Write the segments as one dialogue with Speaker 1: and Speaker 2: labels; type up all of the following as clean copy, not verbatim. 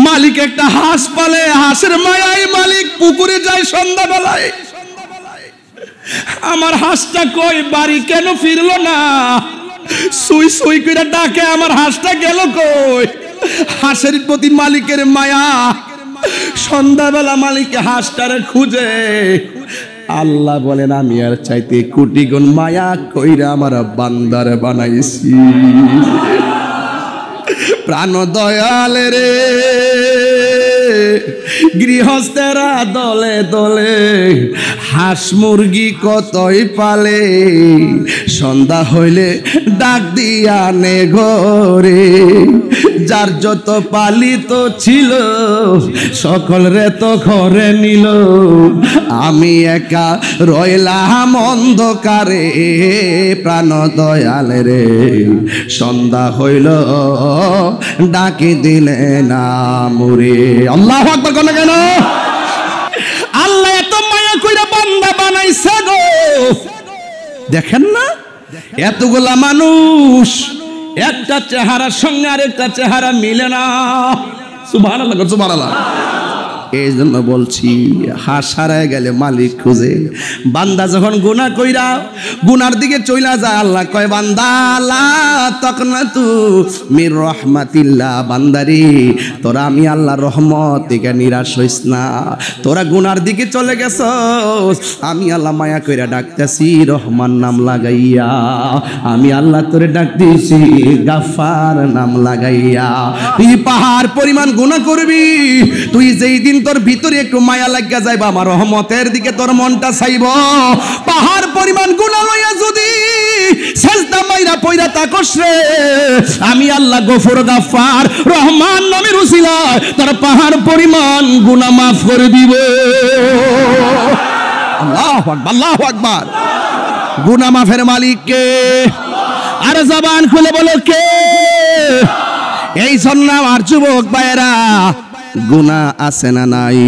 Speaker 1: মালিক একটা হাঁস পালে, হাঁসের মায়ায় মালিক পুকুরে যায় সন্ধ্যাবেলায়। আমার হাঁসটা কই, বাড়ি কেন ফিরলো না? সুই সুই করে ডাকে, আমার হাঁসটা গেল কই? হাঁসের প্রতি মালিকের মায়া। সন্ধ্যাবেলা মালিক হাঁসটারে খুঁজে। আল্লাহ বলেন আমি আর চাইতে কোটি গুণ মায়া কইরা আমার বান্দার বানাইছি। প্রাণ দয়াল রে, গৃহস্থেরা দলে দলে হাঁস মুরগি কতই পালে, সন্ধ্যা হইলে ডাক দিয়া নে ঘরে। যার যত পালিত ছিল সকল রে তো ঘরে নিল, আমি একা রইলাম অন্ধকারে। প্রাণ দয়াল রে, সন্ধ্যা হইল ডাকি দিলে না মুরে। আল্লাহু আকবার কোন কেন? আল্লাহ এত মায়া কইরা বান্দা বানাইছে গো। দেখেন না এতগুলা মানুষ, একটা চেহারার সঙ্গে আরেকটা চেহারা মিলে না। সুবহানাল্লাহ সুবহানাল্লাহ। এই জন্য বলছি হাঁস হারায় গেলে মালিক খুঁজে। বান্দা যখন গুনাহ কইরা গুনার দিকে চইলা যায়, আল্লাহ কয় বান্দা লা তাকনাতু মির রাহমাতিল্লাহ, বান্দারি তোরা আমি আল্লাহর রহমত থেকে নিরাশ হইস না। তোরা গুনার দিকে চলে গেছস, আমি আল্লাহ মায়া কইরা ডাকতেছি রহমান নাম লাগাইয়া। আমি আল্লাহ তোরে ডাকতেছি গাফফার নাম লাগাইয়া। তুই পাহাড় পরিমাণ গুনাহ করবি, তুই যেই দিন তোর ভিতরে একটু মায়া লাগিয়া যাইবা, আমার রহমতের দিকে তোর মনটা চাইব। পাহাড় পরিমাণ গুনাহ লইয়া যদি সেজদা মাইরা পয়রা তাকস রে, আমি আল্লাহ গফুর গাফফার রহমান নামের উসিলায় তোর পাহাড় পরিমাণ গুনাহ মাফ করে দিব। আল্লাহু আকবার আল্লাহু আকবার। গুনাহ মাফের মালিক কে? আর জবান খুলে বলো কে? এই জন্য আর যুবক ভাইরা গুনাহ আছে না নাই?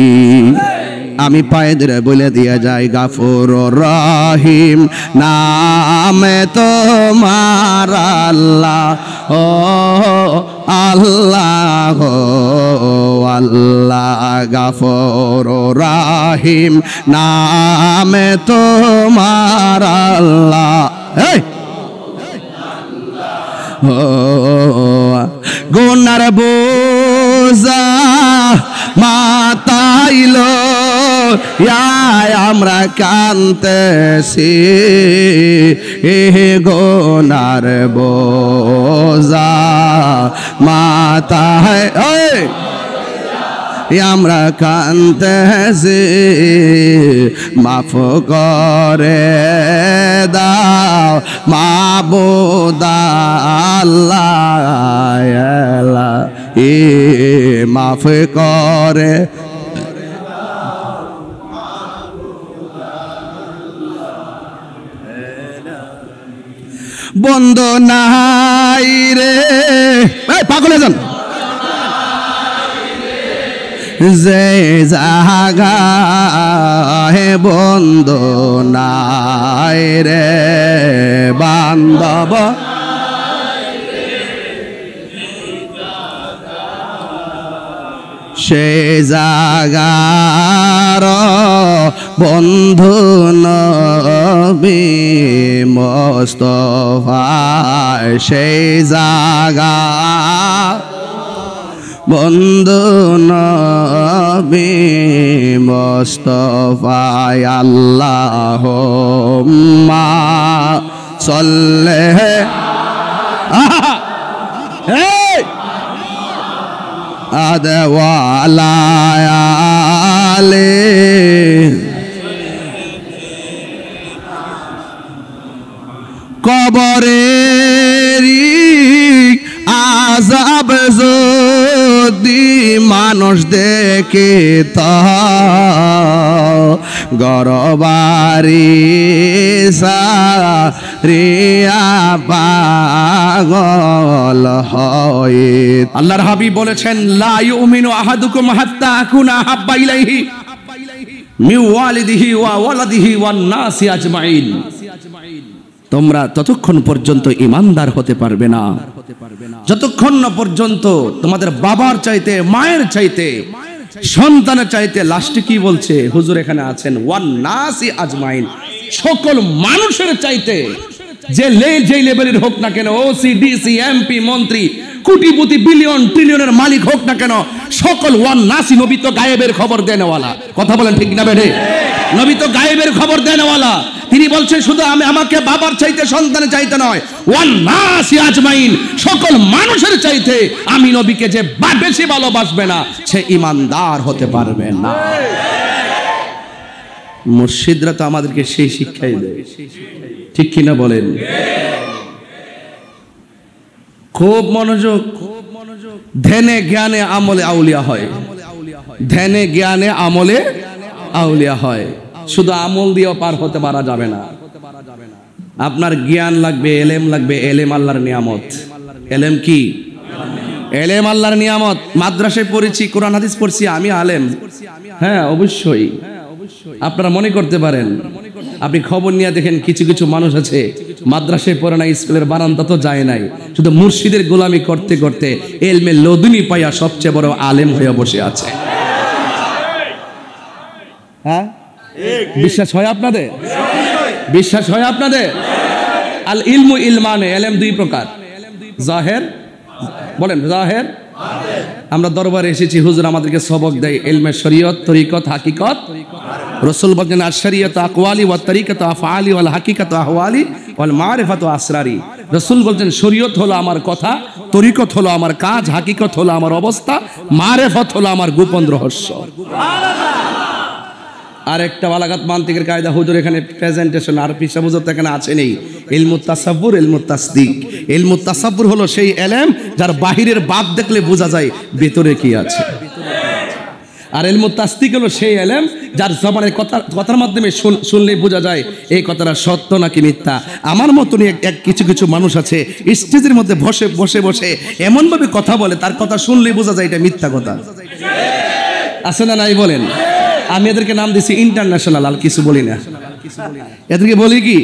Speaker 1: আমি পায়ে ধরে বলে দিয়া যাই গাফুর রহিম নামে তোমার আল্লাহ, ও আল্লাহ আল্লাহ। গাফুর রহিম নামে তোমার আল্লাহ। গুনার বোঝা মাতাইল আমরা কানতেছি, গুনার বোঝা মাথায় আমরা কানতেছি, মাফ করে দাও মাবুদ আল্লাহ, মাফ করে। বন্ধ নাই রে পাগলে যান, যে জাগা হে বন্ধ নাই রে বান্ধব, সে জাগার বন্ধু নবী মুস্তাফা, সেই জাগা বন্ধু নবী মুস্তাফা। আল্লাহুম্মা সাল্লি আলা আলি কবরেরি আযাব যদি মানুষ দেখে তা গরবারি সারিয়া পাগল হয়। আল্লাহর হাবিব বলেছেন লা ইউমিনু আহাদুকুম হাত্তা আকুনা আহাব্বা ইলাইহি মিন ওয়ালিদিহি ওয়া ওয়ালাদিহি ওয়ান নাসি আজমাইন। তোমরা ততক্ষণ পর্যন্ত ঈমানদার হতে পারবে না যতক্ষণ না পর্যন্ত তোমাদের বাবার চাইতে মায়ের চাইতে সন্তানের চাইতে লাস্টে কি বলছে হুজুর এখানে আছেন, ওয়ান নাসি আজমাইন, সকল মানুষের চাইতে যে লেভেলের হোক না কেন, ওসি ডিসি এমপি মন্ত্রী কোটিপতি বিলিয়ন ট্রিলিয়নের মালিক হোক না কেন, সকল ওয়ান নাসি, নবী তো গায়েবের খবর দেনওয়ালা, কথা বলেন ঠিক না বেঠে? নবী তো গায়েবের খবর দেনওয়ালা। তিনি বলছেন শুধু আমাকে বাবার চাইতে সন্তানের চাইতে নয়, ওয়ান নাসি আজমাইন, সকল মানুষের চাইতে আমি নবীকে যে বেশি ভালোবাসবে না সে ঈমানদার হতে পারবে না। মুর্শিদরা তো আমাদেরকে সেই শিক্ষাই দেয়, ঠিক কিনা বলেন? খুব মনোযোগ। ধ্যানে জ্ঞানে আমলে আউলিয়া হয়, ধ্যানে জ্ঞানে আমলে আউলিয়া হয়। শুধু আমল দিয়েও পার হতে পারা যাবে না। আপনার জ্ঞান লাগবে, এলেম লাগবে। এলেম আল্লাহর নিয়ামত। এলেম কি? এলেম আল্লাহর নিয়ামত। মাদ্রাসায় পড়েছি, কোরআন হাদিস পড়ছি, আমি আলেম। হ্যাঁ, অবশ্যই। আপনারা মনে করতে পারেন, আপনি খবর নিয়ে দেখেন কিছু কিছু মানুষ আছে মাদ্রাসায় পড়ে নাই, স্কুলের বারান্দা তো যায় নাই, শুধু মুর্শিদের গোলামি করতে করতে এলমে লদুনি পাইয়া সবচেয়ে বড় আলেম হয়ে বসে আছে। হ্যাঁ, বিশ্বাস হয় আপনাদের? বিশ্বাস হয় আপনাদের? আল ইলমু ইলমানে, এলেম দুই প্রকার, জাহের, বলেন জাহের। আমরা দরবারে এসেছি, হুজুর আমাদেরকে সবক দেয় ইলমে শরীয়ত, তরিকত, হাকিকত। রাসূল বলেন আশ-শরীয়তু আকওয়ালি ওয়া তরিকাতু আফআলি ওয়াল হাকিকাতু আহওয়ালি ওয়াল মারিফাতু আসরারি। রাসূল বলেন শরীয়ত হলো আমার কথা, তরিকত হলো আমার কাজ, হাকিকত হলো আমার অবস্থা, মারিফত হলো আমার গোপন রহস্য। আর একটা বালাগাত মান্তিকের কায়দা হুজুর এখানে প্রেজেন্টেশন, আর পিসা হুজুর তো এখানে আছে নেই। ইলমুত তাসাব্বুর, ইলমুত তাসদিক। ইলমুত তাসাব্বুর হলো সেই এলেম যার বাহিরের বাপ দেখলে বোঝা যায় ভিতরে কি আছে। আর ইলমুত তাসদিক হলো সেই এলেম যার জবানের কথার মাধ্যমে শুনলে বোঝা যায় এই কথাটা সত্য নাকি মিথ্যা। আমার মতনই কিছু কিছু মানুষ আছে স্টেজের মধ্যে বসে বসে বসে এমন ভাবে কথা বলে, তার কথা শুনলেই বোঝা যায় এটা মিথ্যা কথা। আছে না নাই বলেন? আমি এদেরকে নাম দিছি ইন্টারন্যাশনাল, আর কিছু বলি না। এদেরকে বলি কি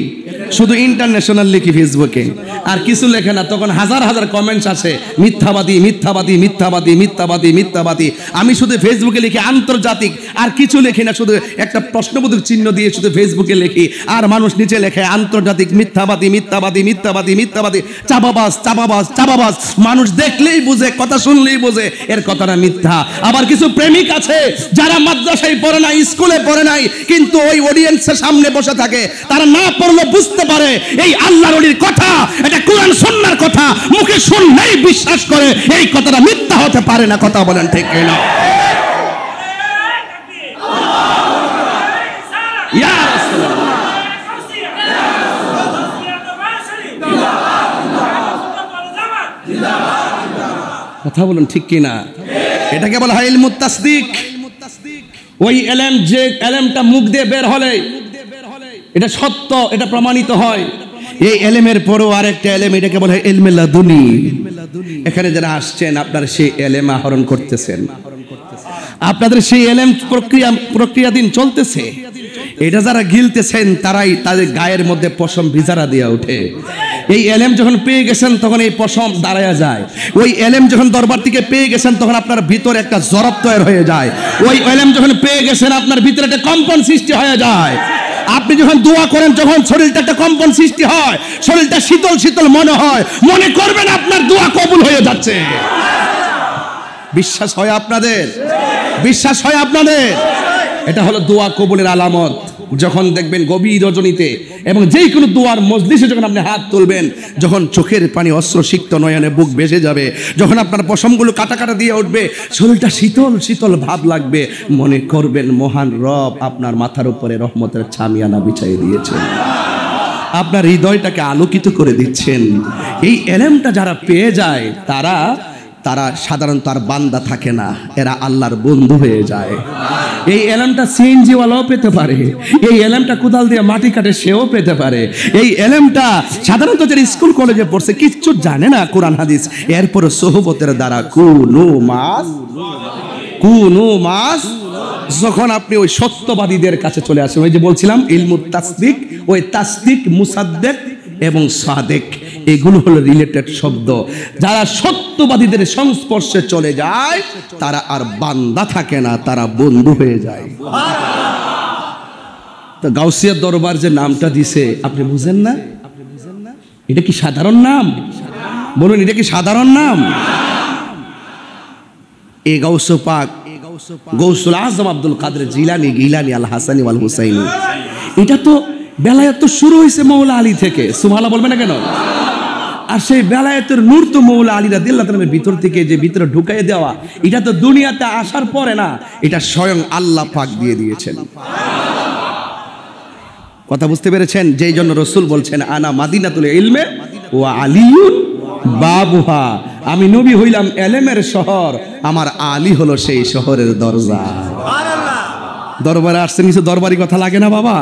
Speaker 1: শুধু ইন্টারন্যাশনাল লিখি ফেসবুকে, আর কিছু লেখে না। তখন হাজার হাজার কমেন্টস আসে, মিথ্যাবাদী মিথ্যাবাদী মিথ্যাবাদী মিথ্যাবাদী মিথ্যাবাদী। আমি শুধু ফেসবুকে লিখি আন্তর্জাতিক, আর কিছু লিখি না, শুধু একটা প্রশ্নবোধক চিহ্ন দিয়ে শুধু ফেসবুকে লিখি, আর মানুষ নিচে লেখে আন্তর্জাতিক মিথ্যাবাদী মিথ্যাবাদী মিথ্যাবাদী মিথ্যাবাদী, চাপাবাজ চাপাবাজ চাপাবাজ। মানুষ দেখলেই বুঝে, কথা শুনলেই বুঝে এর কথাটা মিথ্যা। আবার কিছু প্রেমিক আছে যারা মাদ্রাসায় পড়ে নাই, স্কুলে পড়ে নাই, কিন্তু ওই অডিয়েন্সের সামনে বসে থাকে, তারা না পড়লে বুঝতে পারে এই আল্লাহর ওলির কথা, এটা কোরআন সুন্নাহর কথা, মুখে শুনলেই বিশ্বাস করে এই কথাটা মিথ্যা হতে পারে না। কথা বলেন ঠিক কিনা? ইয়া রাসূলুল্লাহ, কথা বলেন ঠিক কিনা? এটাকে বলা হয় ইলমুত তাসদিক। ওই এলেম, যে এলেমটা মুখ দিয়ে বের হলে এটা সত্য, এটা প্রমাণিত হয়। এই এলেমের পরও আরেকটা এলেম, এটাকে বলা হয় ইলমে লাদুনি। এখানে যারা আসছেন আপনারা সেই এলেম আহরণ করতেছেন, আপনাদের সেই এলেম প্রক্রিয়াধীন চলতেছে। এটা যারা গিলতেছেন তারাই তাদের গায়ের মধ্যে পশম ভিজারা দিয়ে ওঠে। এই এলেম যখন পেয়ে গেছেন তখন এই পশম দাঁড়ায়া যায়। ওই এলেম যখন দরবার থেকে পেয়ে গেছেন তখন আপনার ভিতরে একটা জরব তৈরি হয়ে যায়। ওই এলেম যখন পেয়ে গেছেন আপনার ভিতরে একটা কম্পন সৃষ্টি হয়ে যায়। আপনি যখন দোয়া করেন, যখন শরীরটা একটা কম্পন সৃষ্টি হয়, শরীরটা শীতল শীতল মনে হয়, মনে করবেন আপনার দোয়া কবুল হয়ে যাচ্ছে। বিশ্বাস হয় আপনাদের? বিশ্বাস হয় আপনাদের? এটা হলো দোয়া কবুলের আলামত। যখন দেখবেন গভীর রজনীতে এবং যে কোনো দোয়ার মজলিসে যখন আপনি হাত তুলবেন, যখন চোখের পানি অশ্রুসিক্ত নয়নে বুক ভেসে যাবে, যখন আপনার পশমগুলো কাটা কাটা দিয়ে উঠবে, শরীরটা শীতল শীতল ভাব লাগবে, মনে করবেন মহান রব আপনার মাথার উপরে রহমতের ছামিয়ানা বিছাই দিয়েছেন, আপনার হৃদয়টাকে আলোকিত করে দিচ্ছেন। এই এলেমটা যারা পেয়ে যায় তারা সাধারণত আর বান্দা থাকে না, এরা আল্লাহর বন্ধু হয়ে যায়। এই এলেমটা সিএনজিওয়ালাও পেতে পারে, এই এলেমটা কোদাল দিয়ে মাটি কাটে সেও পেতে পারে। এই এলেমটা সাধারণত যারা স্কুল কলেজে পড়ছে কিচ্ছু জানে না কোরআন হাদিস, এরপর সোহবতের দ্বারা কুনু মাস যখন আপনি ওই সত্যবাদীদের কাছে চলে আসেন, ওই যে বলছিলাম ইলমুত তাসদিক, ওই তাসদিক, মুসাদ্দেক এবং সাদেক, এগুলো হলো রিলেটেড শব্দ। যারা সত্যবাদীদের সংস্পর্শে চলে যায় তারা আর বান্দা থাকে না, তারা বন্ধু হয়ে যায়। তো গাউসিয়া দরবার যে নামটা দিছে আপনি বুঝেন না? এটা কি সাধারণ নাম? বলুন, এটা কি সাধারণ নাম? এই গাউসে পাক গৌসুল আজম আব্দুল কাদের জিলানী, গিলানী, আল হাসানী ওয়াল হুসাইনী, এটা তো বেলায়েত তো শুরু হয়েছে মৌলা আলী থেকে। সুবহানাল্লাহ বলবেন না কেন? আর সেই বেলায়েতের নূর তো মৌলা আলী রাদিয়াল্লাহু তাআলার ভিতর থেকে যে ভিতরে ঢুকাইয়ে দেওয়া, এটা তো দুনিয়াতে আসার পরে না, এটা স্বয়ং আল্লাহ পাক দিয়ে দিয়েছেন। কথা বুঝতে পেরেছেন? যেই জন্য রাসূল বলছেন আনা মাদিনাতুল ইলমে ওয়া আলিয়ুন বাবুহা, আমি নবী হইলাম এলেমের শহর, আমার আলী হলো সেই শহরের দরজা। দরবারে আসছেন, কিছু দরবারি কথা লাগে না বাবা?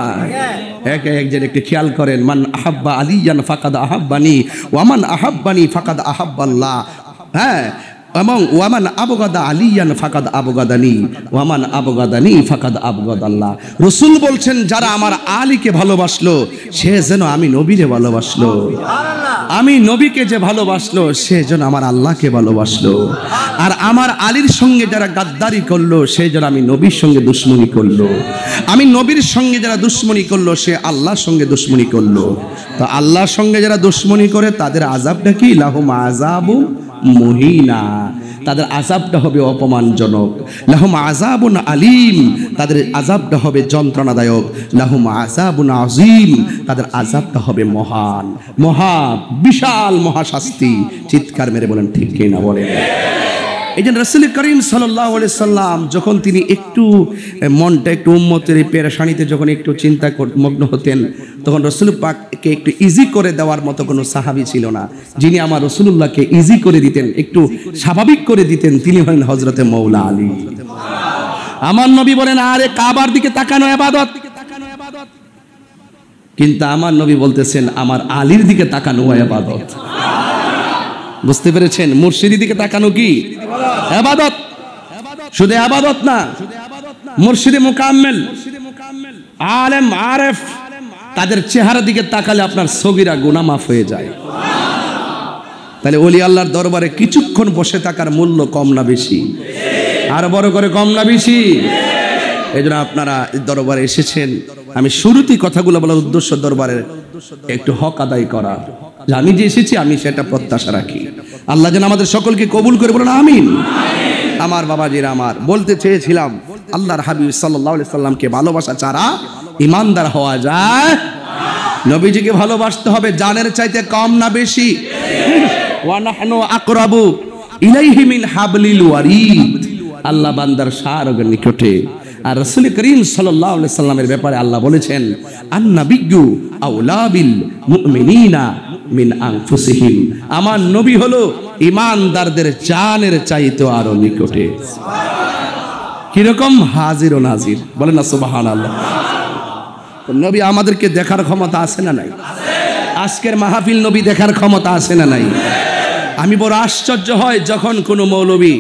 Speaker 1: একজন একটু খেয়াল করেন, মান আহাব্বা আলিয়ান ফাকাদ আহাব্বানি ওয়া মান আহাব্বানি ফাকাদ আহাব্বাল্লাহ। হ্যাঁ, এবং ওয়ামান আবগাদা আলিয়ান ফাকাদ আবগাদানি ওয়ামান আবগাদানি ফাকাদ আবগাদাল্লাহ। রাসূল বলছেন যারা আমার আলীকে ভালোবাসলো সে যেন আমি নবীরে ভালোবাসলো, আমি নবীকে যে ভালোবাসলো সে যেন আমার আল্লাহকে ভালোবাসলো। আর আমার আলীর সঙ্গে যারা গাদ্দারি করলো সে যেন আমি নবীর সঙ্গে দুশ্মনী করলো, আমি নবীর সঙ্গে যারা দুশ্মনী করলো সে আল্লাহর সঙ্গে দুশ্মনী করলো। তো আল্লাহর সঙ্গে যারা দুশ্মনী করে তাদের আযাবটা কি? লাহুম আযাবু মুহিনা, তাদের আযাবটা হবে অপমানজনক। লাহুম আযাবুন আলীম, তাদের আযাবটা হবে যন্ত্রণাদায়ক। লাহুম আযাবুন আযীম, তাদের আযাবটা হবে মহান, মহা বিশাল মহাশাস্তি। চিৎকার মেরে বলেন ঠিক কি না বলেন? এই যে রাসূল করিম সাল্লাল্লাহু আলাইহি সাল্লাম যখন তিনি একটু মনটা একটু উম্মতের পেরেশানিতে যখন একটু চিন্তা মগ্ন হতেন, তখন রাসূল পাককে একটু ইজি করে দেওয়ার মতো কোনো সাহাবী ছিল না যিনি আমার রাসূলুল্লাহকে ইজি করে দিতেন, একটু স্বাভাবিক করে দিতেন। তিনি হলেন হযরতে মৌলা আলী। আমার নবী বলেন আরে কাবার দিকে তাকানো ইবাদত, কিন্তু আমার নবী বলতেছেন আমার আলীর দিকে তাকানো ইবাদত। বুঝতে পেরেছেন? মুর্শিদের দিকে তাকানো কি ইবাদত? শুধু ইবাদত না, মুর্শিদে মুকাম্মেল, আলেম আরেফ, তাদের চেহারা দিকে তাকালে আপনার সগীরা গুনাহ মাফ হয়ে যায়। তাহলে ওলি আল্লাহর দরবারে কিছুক্ষণ বসে থাকার মূল্য কম না বেশি? আর বড় করে কম না বেশি? এজন্য আপনারা দরবারে এসেছেন। আমি শুরুতেই কথাগুলো বলার উদ্দেশ্য দরবারের একটু হক আদায় করা, যে আমি যে এসেছি আমি সেটা প্রত্যাশা রাখি। আল্লাহ যেন আমাদের সকলকে কবুল করে, বলেন আমিন। আমার বাবাজিরা, আমার বলতে চেয়েছিলাম আল্লাহর হাবিব সাল্লাল্লাহু আলাইহি সাল্লামকে ভালোবাসা ছাড়া ইমানদার হওয়া যায়? নবীজিকে ভালোবাসতে হবে জানের চাইতে কম না বেশি? ওয়া নাহনু আকরাবু ইলাইহি মিন হাবলিল ওয়ারিদ, আল্লাহ বান্দার সারগের নিকটে। আর রাসূল করিম সাল্লাল্লাহু আলাইহি সাল্লামের ব্যাপারে আল্লাহ বলেছেন আন-নাবিয়্যু আওলা বিল মুমিনিনা মিন আনফুসিহিম, আমার নবী হলো ঈমানদারদের জানের চাইতে আরো নিকটে। কিরকম? হাজির ও নাজির। বলেন না সুবহানাল্লাহ। নবী আমাদেরকে দেখার ক্ষমতা আছে না নাই? আজকের মাহফিল নবী দেখার ক্ষমতা আছে না নাই? আমি বড় আশ্চর্য হয় যখন কোনো মৌলবী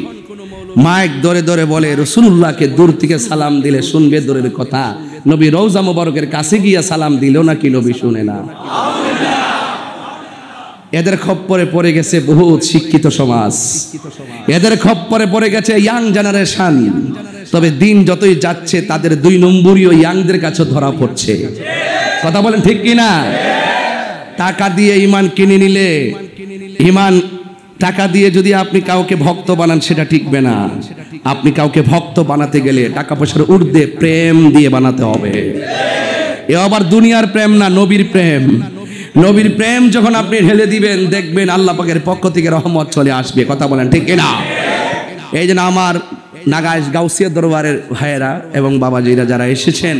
Speaker 1: মাইক ধরে ধরে বলে রাসূলুল্লাহকে দূর থেকে সালাম দিলে শুনবে দূরের কথা, নবী রওজা মোবারকের কাছে গিয়া সালাম দিল নাকি নবী শুনে না। এদের খপ্পরে পড়ে গেছে বহুত শিক্ষিত সমাজ, এদের খপ্পরে পড়ে গেছে ইয়াং জেনারেশন। তবে দিন যতই যাচ্ছে তাদের দুই নম্বরীয় ইয়াংদের কাছে ধরা পড়ছে। কথা বলেন ঠিক কি না? টাকা দিয়ে ঈমান কিনে নিলে, ঈমান টাকা দিয়ে যদি আপনি কাউকে ভক্ত বানান সেটা টিকবে না। আপনি কাউকে ভক্ত বানাতে গেলে টাকা পয়সার ঊর্ধ্বে প্রেম দিয়ে বানাতে হবে। এ আবার দুনিয়ার প্রেম না, নবীর প্রেম। নবীর প্রেম যখন আপনি ঢেলে দিবেন দেখবেন আল্লাহ পাকের পক্ষ থেকে রহমত চলে আসবে। কথা বলেন ঠিক কিনা? এই জন্য আমার নাগাইশ গাউসিয়া দরবারের ভাইয়েরা এবং বাবাজিরা যারা এসেছেন,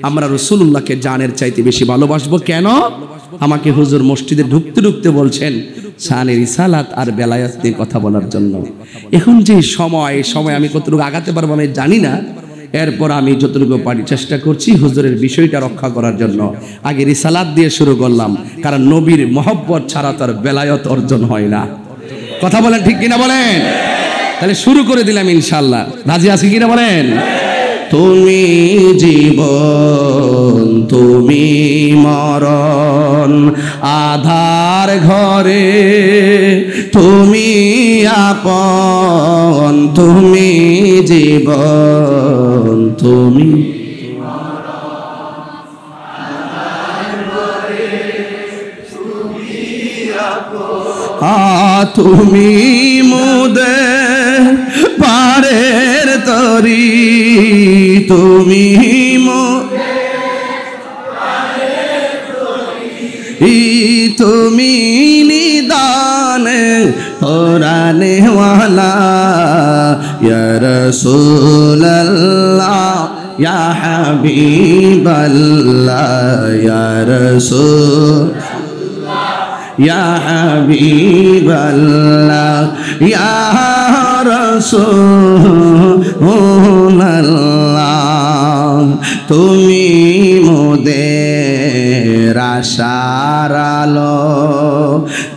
Speaker 1: আমরা রাসূলুল্লাহকে জানের চাইতে বেশি ভালোবাসবো। কেন? আমাকে হুজুর মসজিদে ঢুকতে ঢুকতে বলছেন শানে রিসালাত আর বেলায়াত নিয়ে কথা বলার জন্য। এখন যে সময়, এই সময় আমি কতটুকু আগাতে পারবো আমি জানি না, এরপর আমি যতটুকু পারি চেষ্টা করছি হুজুরের বিষয়টা রক্ষা করার জন্য। আগে রিসালাত দিয়ে শুরু করলাম, কারণ নবীর মহব্বত ছাড়া তার বেলায়ত অর্জন হয় না। কথা বলেন ঠিক কিনা বলেন? তাহলে শুরু করে দিলাম ইনশাআল্লাহ। রাজি আছি কিনা বলেন? তুমি জীবন তুমি মরণ আধার ঘরে তুমি আপন তুমি জীবন তুমি তুমি মোদের পারের তরি তুমি তুমি নিদান কোরআনে ওয়ালা ইয়া রাসূলুল্লাহ ইয়া হাবিবাল্লাহ ইয়া রাসূল ইয়া হাবিবাল্লাহ ইয়া রাসূলুল্লাহ তুমি মোদের আশার আলো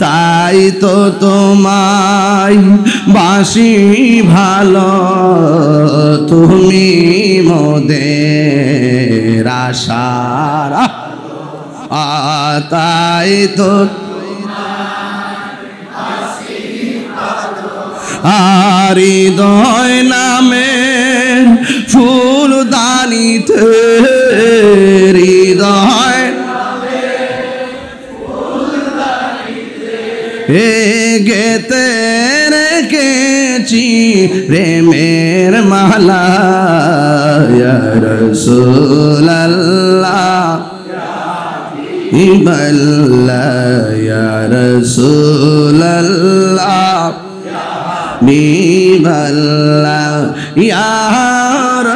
Speaker 1: তাই তো তোমায় বাসি ভালো তুমি মোদের আশার তাই তো হৃদয় নামের ফুলদানিতে হৃদয় গেতে রেখেছি প্রেমের মালা ইয়া রাসূলুল্লাহ ইয়া রাসূলুল্লাহ বিবাল্লাহ ইয়া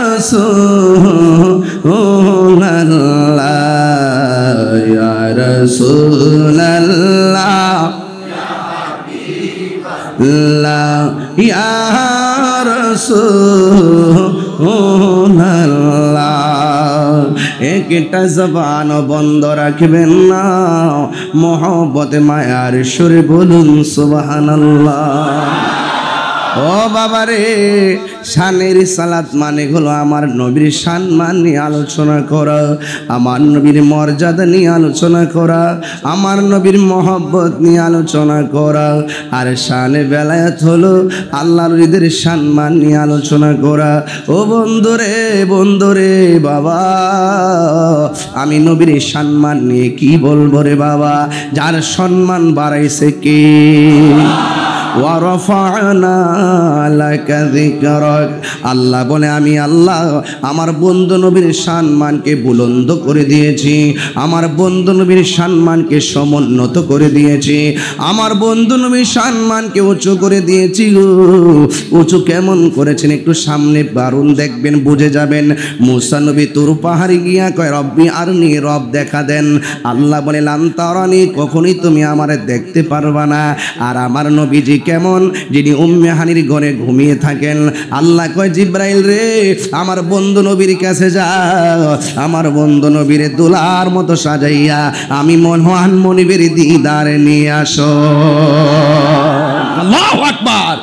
Speaker 1: রাসূলুল্লাহ ইয়া রাসূলুল্লাহ ইয়া রাসূলুল্লাহ একটা জবান বন্ধ রাখবেন না মহব্বতে মায়ার সুরে বলুন সুবহানাল্লাহ ও বাবা রে শানের সালাত মানে হলো আমার নবীর সম্মান নিয়ে আলোচনা করা আমার নবীর মর্যাদা নিয়ে আলোচনা করা আমার নবীর মহব্বত নিয়ে আলোচনা করা আর শানে বেলায়াত হলো আল্লাহর নবীর সম্মান নিয়ে আলোচনা করা ও বন্ধুরে বাবা আমি নবীর সম্মান নিয়ে কি বলবো রে বাবা যার সম্মান বাড়াইছে কে ওয়ারফা'না লাকা যিকরাক আল্লাহ বলে আমি আল্লাহ আমার বন্ধু নবীর সম্মানকে বুলন্দ করে দিয়েছি আমার বন্ধু নবীর সম্মানকে সমুন্নত করে দিয়েছি আমার বন্ধু নবীর সম্মানকে উঁচু করে দিয়েছি উঁচু কেমন করেছেন একটু সামনে বারুন দেখবেন বুঝে যাবেন মুসা নবী তুর পাহাড়ে গিয়া কয় রব্বি আরনি রব দেখা দেন আল্লাহ বলে লান তারানি কখনোই তুমি আমারে দেখতে পারবা না আর আমার নবীজি কেমন যিনি উম্মে হানির ঘরে ঘুমিয়ে থাকেন আল্লাহ কয় জিব্রাইল রে আমার বন্ধু নবীর কাছে যাও আমার বন্ধু নবীর দুলার মতো সাজাইয়া আমি মহান মনিবের দিদার নিয়ে আসো আল্লাহু আকবার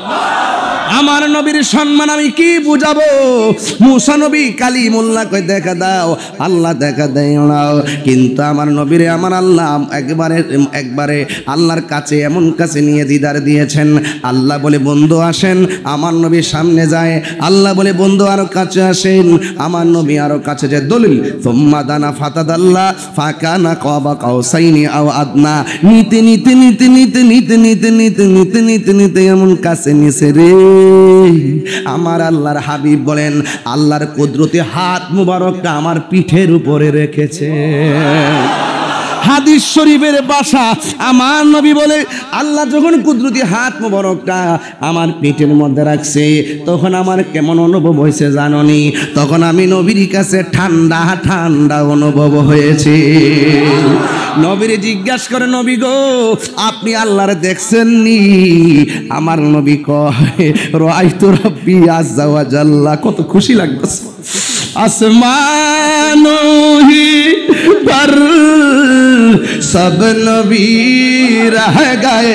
Speaker 1: আমার নবীর সম্মান আমি কি বুঝাবো মুসা নবী কালিমুল্লাহ কই দেখা দাও আল্লাহ দেখা দেয় না কিন্তু আমার নবীরে আমার আল্লাহ একবারে আল্লাহর কাছে এমন কাছে নিয়ে দিদার দিয়েছেন আল্লাহ বলে বন্ধু আসেন আমার নবীর সামনে যায় আল্লাহ বলে বন্ধু আরো কাছে আসেন আমার নবী আরো কাছে যায় দলিল সুম্মা দানা ফাতাদাল্লাহ ফাকানা কাবা কাউসাইনি আও আদনা নিতে নিতে নিতে নিতে নিতে নিতে নিতে নিতে নিতে নিতে এমন কাছে নিছে রে আমার আল্লাহর হাবিব বলেন আল্লাহর কুদরতি হাত মুবারকটা আমার পিঠের উপরে রেখেছে হাদিস শরীফের ভাষা আমার নবী বলে আল্লাহ যখন কুদরতি হাত মুবারকটা আমার পেটের মধ্যে রাখছে তখন আমার কেমন অনুভব হয়েছে জাননি তখন আমি নবীর কাছে ঠান্ডা ঠান্ডা অনুভব হয়েছে নবীরে জিজ্ঞাসা করে নবী গো আপনি আল্লাহরে দেখছেন নি আমার নবী কয় রাআইতু রাব্বি আযজা ওয়া জাল্লা কত খুশি লাগতেছে আসমানুহি पर सब नबी रह गए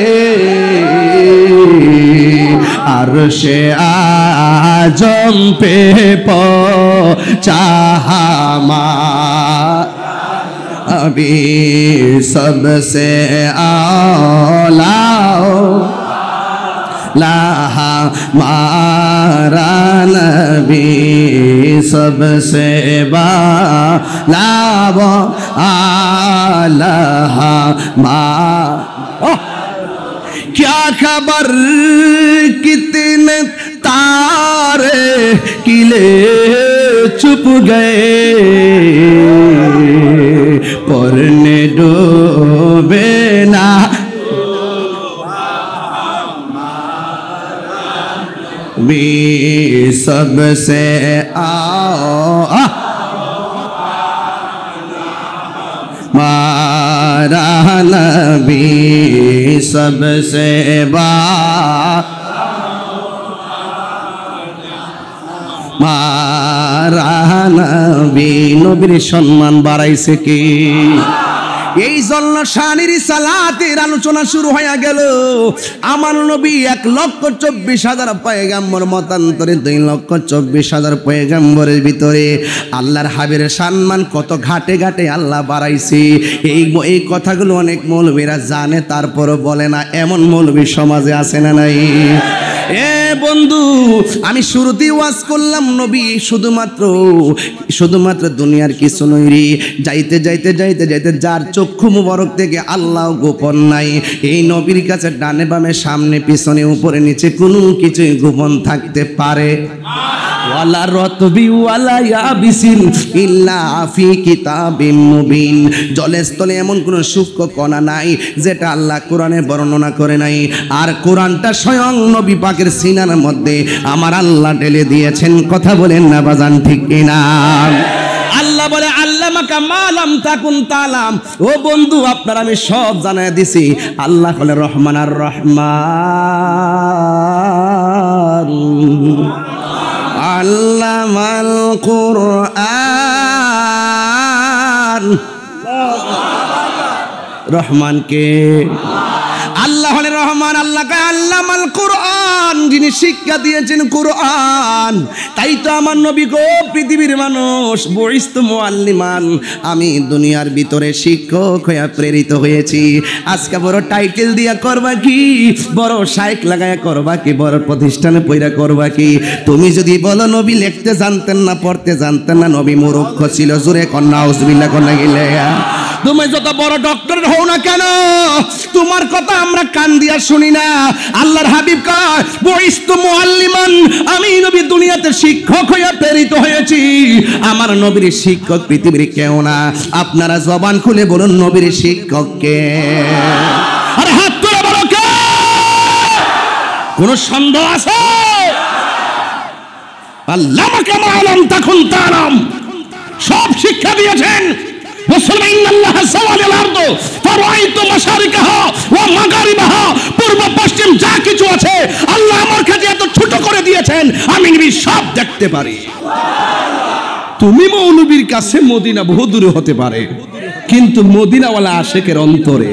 Speaker 1: अर्शे आजम पे पहुंचा अभी सबसे आला लाहा मारा नबी सबसे बालाव आलहा मा क्या खबर कितने तारे किले चुप गए पढ़ने डूबे ना भी सबसे आओ मारा नबी सबसे मारा नबी नबीर सम्मान बाড়াইছে কি এই জন্য শানি রিসালাতের আলোচনা শুরু হয়ে গেল আমার নবী 1,24,000 পয়গম্বর মতান্তরে 2,24,000 পয়গম্বরের ভিতরে আল্লাহর হাবিবের সম্মান কত ঘাটে ঘাটে আল্লাহ বাড়াইছে এই কথাগুলো অনেক মৌলবীরা জানে তারপরও বলে না এমন মৌলবী সমাজে আছে না নাই এ বন্ধু আমি শুরুতেই ওয়াজ করলাম নবী শুধুমাত্র দুনিয়ার কিছু নয় রে যাইতে যাইতে যাইতে যাইতে যার চক্ষু মুবারক থেকে আল্লাহ গোপন নাই এই নবীর কাছে ডানে বামে সামনে পিছনে উপরে নিচে কোনো কিছু গোপন থাকতে পারে ওয়ালা রতবি ওয়ালা ইয়াবিসিন ইল্লা ফি কিতাবিম মুবিন জলে স্থলে এমন কোনো সূক্ষ্ম কণা নাই যেটা আল্লাহ কোরআনে বর্ণনা করে নাই আর কোরআনটা স্বয়ং নবী পাকের সিনার মধ্যে আমার আল্লাহ ঢেলে দিয়েছেন কথা বলেন না বাজান ঠিক কিনা আল্লাহ বলে আল্লামাকা মা লাম তাকুন তালাম ও বন্ধু আপনার আমি সব জানায় দিছি আল্লাহ বলে রহমান আর রহমান আল্লামাল কুরআন রহমান কে আল্লাহ হলেন রহমান আল্লাহকে আল্লামাল কুরআন যিনি শিক্ষা দিয়েছেন কুরআন তাই তো আমার নবী গো পৃথিবীর মানুষ বইস্তু মুআল্লিমান আমি দুনিয়ার ভিতরে শিক্ষক হয়ে প্রেরিত হয়েছি আজকে বড় টাইটেল দিয়া করবা কি বড় শাইখ লাগায়া করবা কি বড় প্রতিষ্ঠানে পয়রা করবা কি তুমি যদি বলো নবী লিখতে জানতেন না পড়তে জানতেন না নবী মূর্খ ছিল জোরে কন্না আউযুবিল্লাহ কন্না গিলে তুমি যত বড় ডক্টর হও না কেন তোমার কথা আমরা কান দিয়া শুনি না আল্লাহর হাবিব কয় বইস্তু মুআল্লিমান আমি নবী দুনিয়াতে শিক্ষক হয়ে প্রেরিত হয়েছি আমার নবীর শিক্ষক পৃথিবীর কেউ না আপনারা জবান খুলে বলুন নবীর শিক্ষক কে আরে হাত তুলে বলো কে কোন সন্দেহ আছে আল্লামাকা মা লাম তাকুন তালাম সব শিক্ষা দিয়েছেন মুসলমান ইন্নাল্লাহ সাওয়ালিল আরদ ফারাইতু মাশারিকাহা ওয়া মাগারিবাহা পূর্ব পশ্চিম যা কিছু আছে আল্লাহ আমার কাছে এত ছোট করে দিয়েছেন আমি নবী সব দেখতে পারি তুমি মৌলবীর কাছে মদিনা বহু দূরে হতে পারে কিন্তু মদিনাওয়ালা আশিকের অন্তরে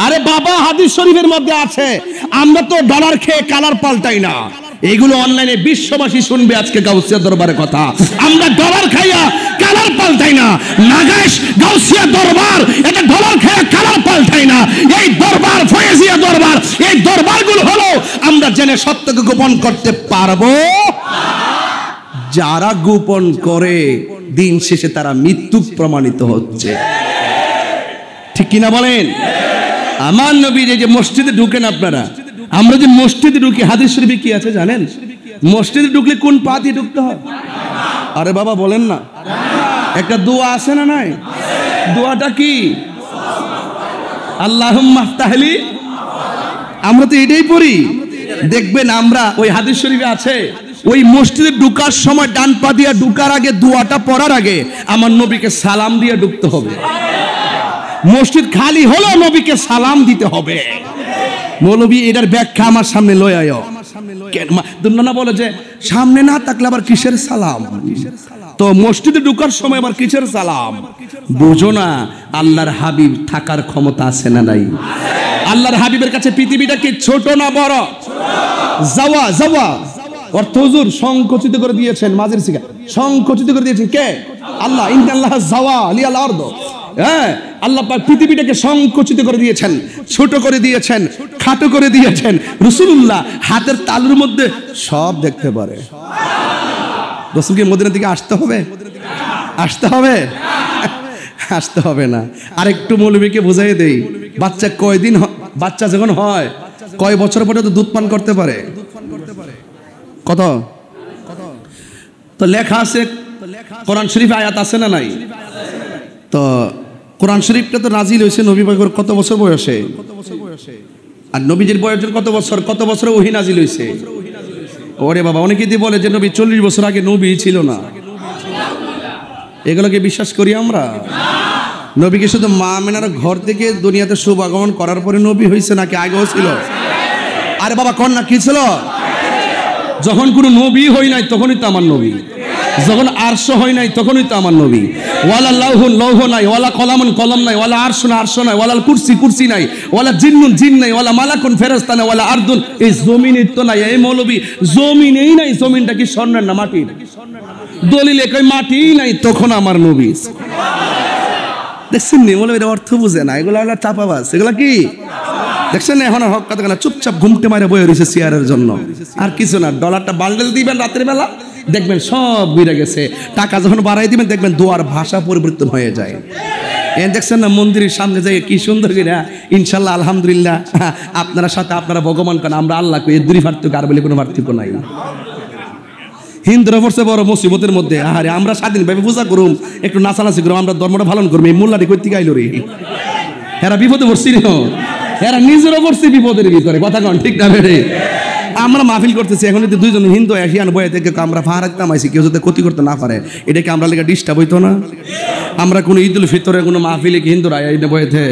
Speaker 1: আরে বাবা হাদিস শরীফের মধ্যে আছে আমরা তো ডলার খেয়ে কালার পাল্টাই না এইগুলো অনলাইনে বিশ্ববাসী শুনবে আজকে গাউসিয়া দরবারের কথা আমরা ডলার খাইয়া কালার পাল্টাই না নাগাইশ গাউসিয়া দরবার এটা ডলার খাইয়া কালার পাল্টাই না এই দরবার ফয়েজিয়া দরবার এই দরবারগুলো হলো আমরা জেনে সত্যকে গোপন করতে পারবো যারা গোপন করে দিন শেষে তারা মৃত্যু প্রমাণিত হচ্ছে ঠিক কিনা বলেন আমার নবী যে মসজিদে ঢুকেন আপনারা আমরা যে মসজিদে ঢুকি হাদিস শরীফে কি আছে জানেন মসজিদে ঢুকলে কোন পা দিয়ে ঢুকতে হয় আরে বাবা বলেন না একটা দোয়া আছে না নাই দোয়াটা কি আল্লাহুম্মা আফতাহলি আমরা তো এটাই পড়ি দেখবেন আমরা ওই হাদিস শরীফে আছে ওই মসজিদে ঢোকার সময় ডান পা দিয়ে ঢোকার আগে দোয়াটা পড়ার আগে আমার নবীকে সালাম দিয়ে ঢুকতে হবে মসজিদ খালি হলো নবীকে সালাম দিতে হবে মৌলবী এটার ব্যাখ্যা আমার সামনে লয়ে আয় দুনিয়া বলে যে সামনে না থাকলে আবার কিসের সালাম, তো মসজিদে ঢোকার সময় আবার কিসের সালাম? বুঝো না আল্লাহর হাবিব থাকার ক্ষমতা আছে না নাই? আল্লাহর হাবিবের কাছে পৃথিবীটা কি ছোট না বড়? যাওয়া যাওয়া অর্থ হুজুর সংকুচিত করে দিয়েছেন, মাঝের শিখা সংকুচিত করে দিয়েছেন কে? আল্লাহ। ইন্নাল্লাহ যাওয়া লিয়াল আরদ, হ্যাঁ আল্লাহ পাক পৃথিবীটাকে সংকুচিত করে দিয়েছেন, ছোট করে দিয়েছেন, খাটো করে দিয়েছেন। রাসূলুল্লাহ হাতের তালুর মধ্যে সব দেখতে পারে। রাসূলকে মদিনা থেকে আসতে হবে? আসতে হবে? আসতে হবে না। আরেকটু মৌলবীকে বুঝাই দেই, বাচ্চা কয়দিন, বাচ্চা যখন হয় কয় বছর পর্যন্ত দুধ পান করতে পারে? কত? তো লেখা আছে, কোরআন শরীফে আয়াত আছে না নাই? তো কোরআন শরীফটা তো নাজিল হয়েছে নবী পাকের কত বছর বয়সে? আর নবীজির বয়স কত বছর? কত বছরে ওহী নাজিল হয়েছে? ওরে বাবা, অনেকে দিয়ে বলে যে নবী 40 বছর আগে নবী ছিল না। এগুলোকে বিশ্বাস করি আমরা? নবীকে শুধু মা মেনার ঘর থেকে দুনিয়াতে শুভ আগমন করার পরে নবী হয়েছে নাকি আগেও ছিল? আরে বাবা কন্যা কি ছিল? যখন কোনো নবী হই নাই তখনই তো আমার নবী, যখন আরশ হয় নাই তখনই তো আমার নবী। ওয়ালা লাউহুন লৌহ নাই, ওয়ালা কলামুন কলম নাই, ওয়ালা আরশুন আরশ নাই, ওয়ালা কুরসি কুরসি নাই, ওয়ালা জিন্নুন জিন নাই, ওয়ালা মালাকুন ফেরেশতা নাই, ওয়ালা আরদুন, এই জমিনে তো নাই। এই মৌলবী জমিনেই নাই, জমিনটা কি স্বর্ণের না মাটির? দলিলে কই মাটিই নাই, তখন আমার নবী। দেখছেন নি মৌলবীরা অর্থ বুঝে না, এগুলো হলো চাপাবাজ। এগুলো কি দেখছেন? এখন হক কথা না, চুপচাপ ঘুমটে মারে বয়ে রয়েছে চেয়ারের জন্য, আর কিছু না। ডলারটা বান্ডেল দিবেন রাতের বেলা, দেখবেন সব ঘুরে গেছে। টাকা যখন বাড়াই দিবেন দেখবেন দোয়ার ভাষা পরিবর্তন হয়ে যায়। দেখছেন না মন্দিরের সামনে যাই কি সুন্দর করে ইনশাল্লাহ আলহামদুলিল্লাহ আপনারা সাথে আপনারা ভগবান কেন, আমরা আল্লাহ কই, দুই পার্থক্য আর বলে কোনো পার্থক্য নাই। হিন্দুরা পড়ছে বড় মুসিবতের মধ্যে। আরে আমরা স্বাধীনভাবে পূজা করুম, একটু নাচানাচি করুম, আমরা ধর্মটা পালন করবো। এই মোল্লাটি কই থেকে আইলো রে? এরা বিপদে পড়ছি রে, এরা নিজেরও পড়ছে বিপদের ভিতরে। কথা কন ঠিক না বেড়ে? আমরা মাহফিল করতেছি, এখন যদি দুইজন হিন্দু এশিয়ান বয়ে থেকে আমরা ফাহারাত নামাইছি, কেউ যাতে ক্ষতি করতে না পারে, এটাকে আমরা লেগে ডিস্টার্ব হইতো না? আমরা কোনো ঈদুল ফিতরে কোনো মাহফিলে কি হিন্দুরা এটা বইতে,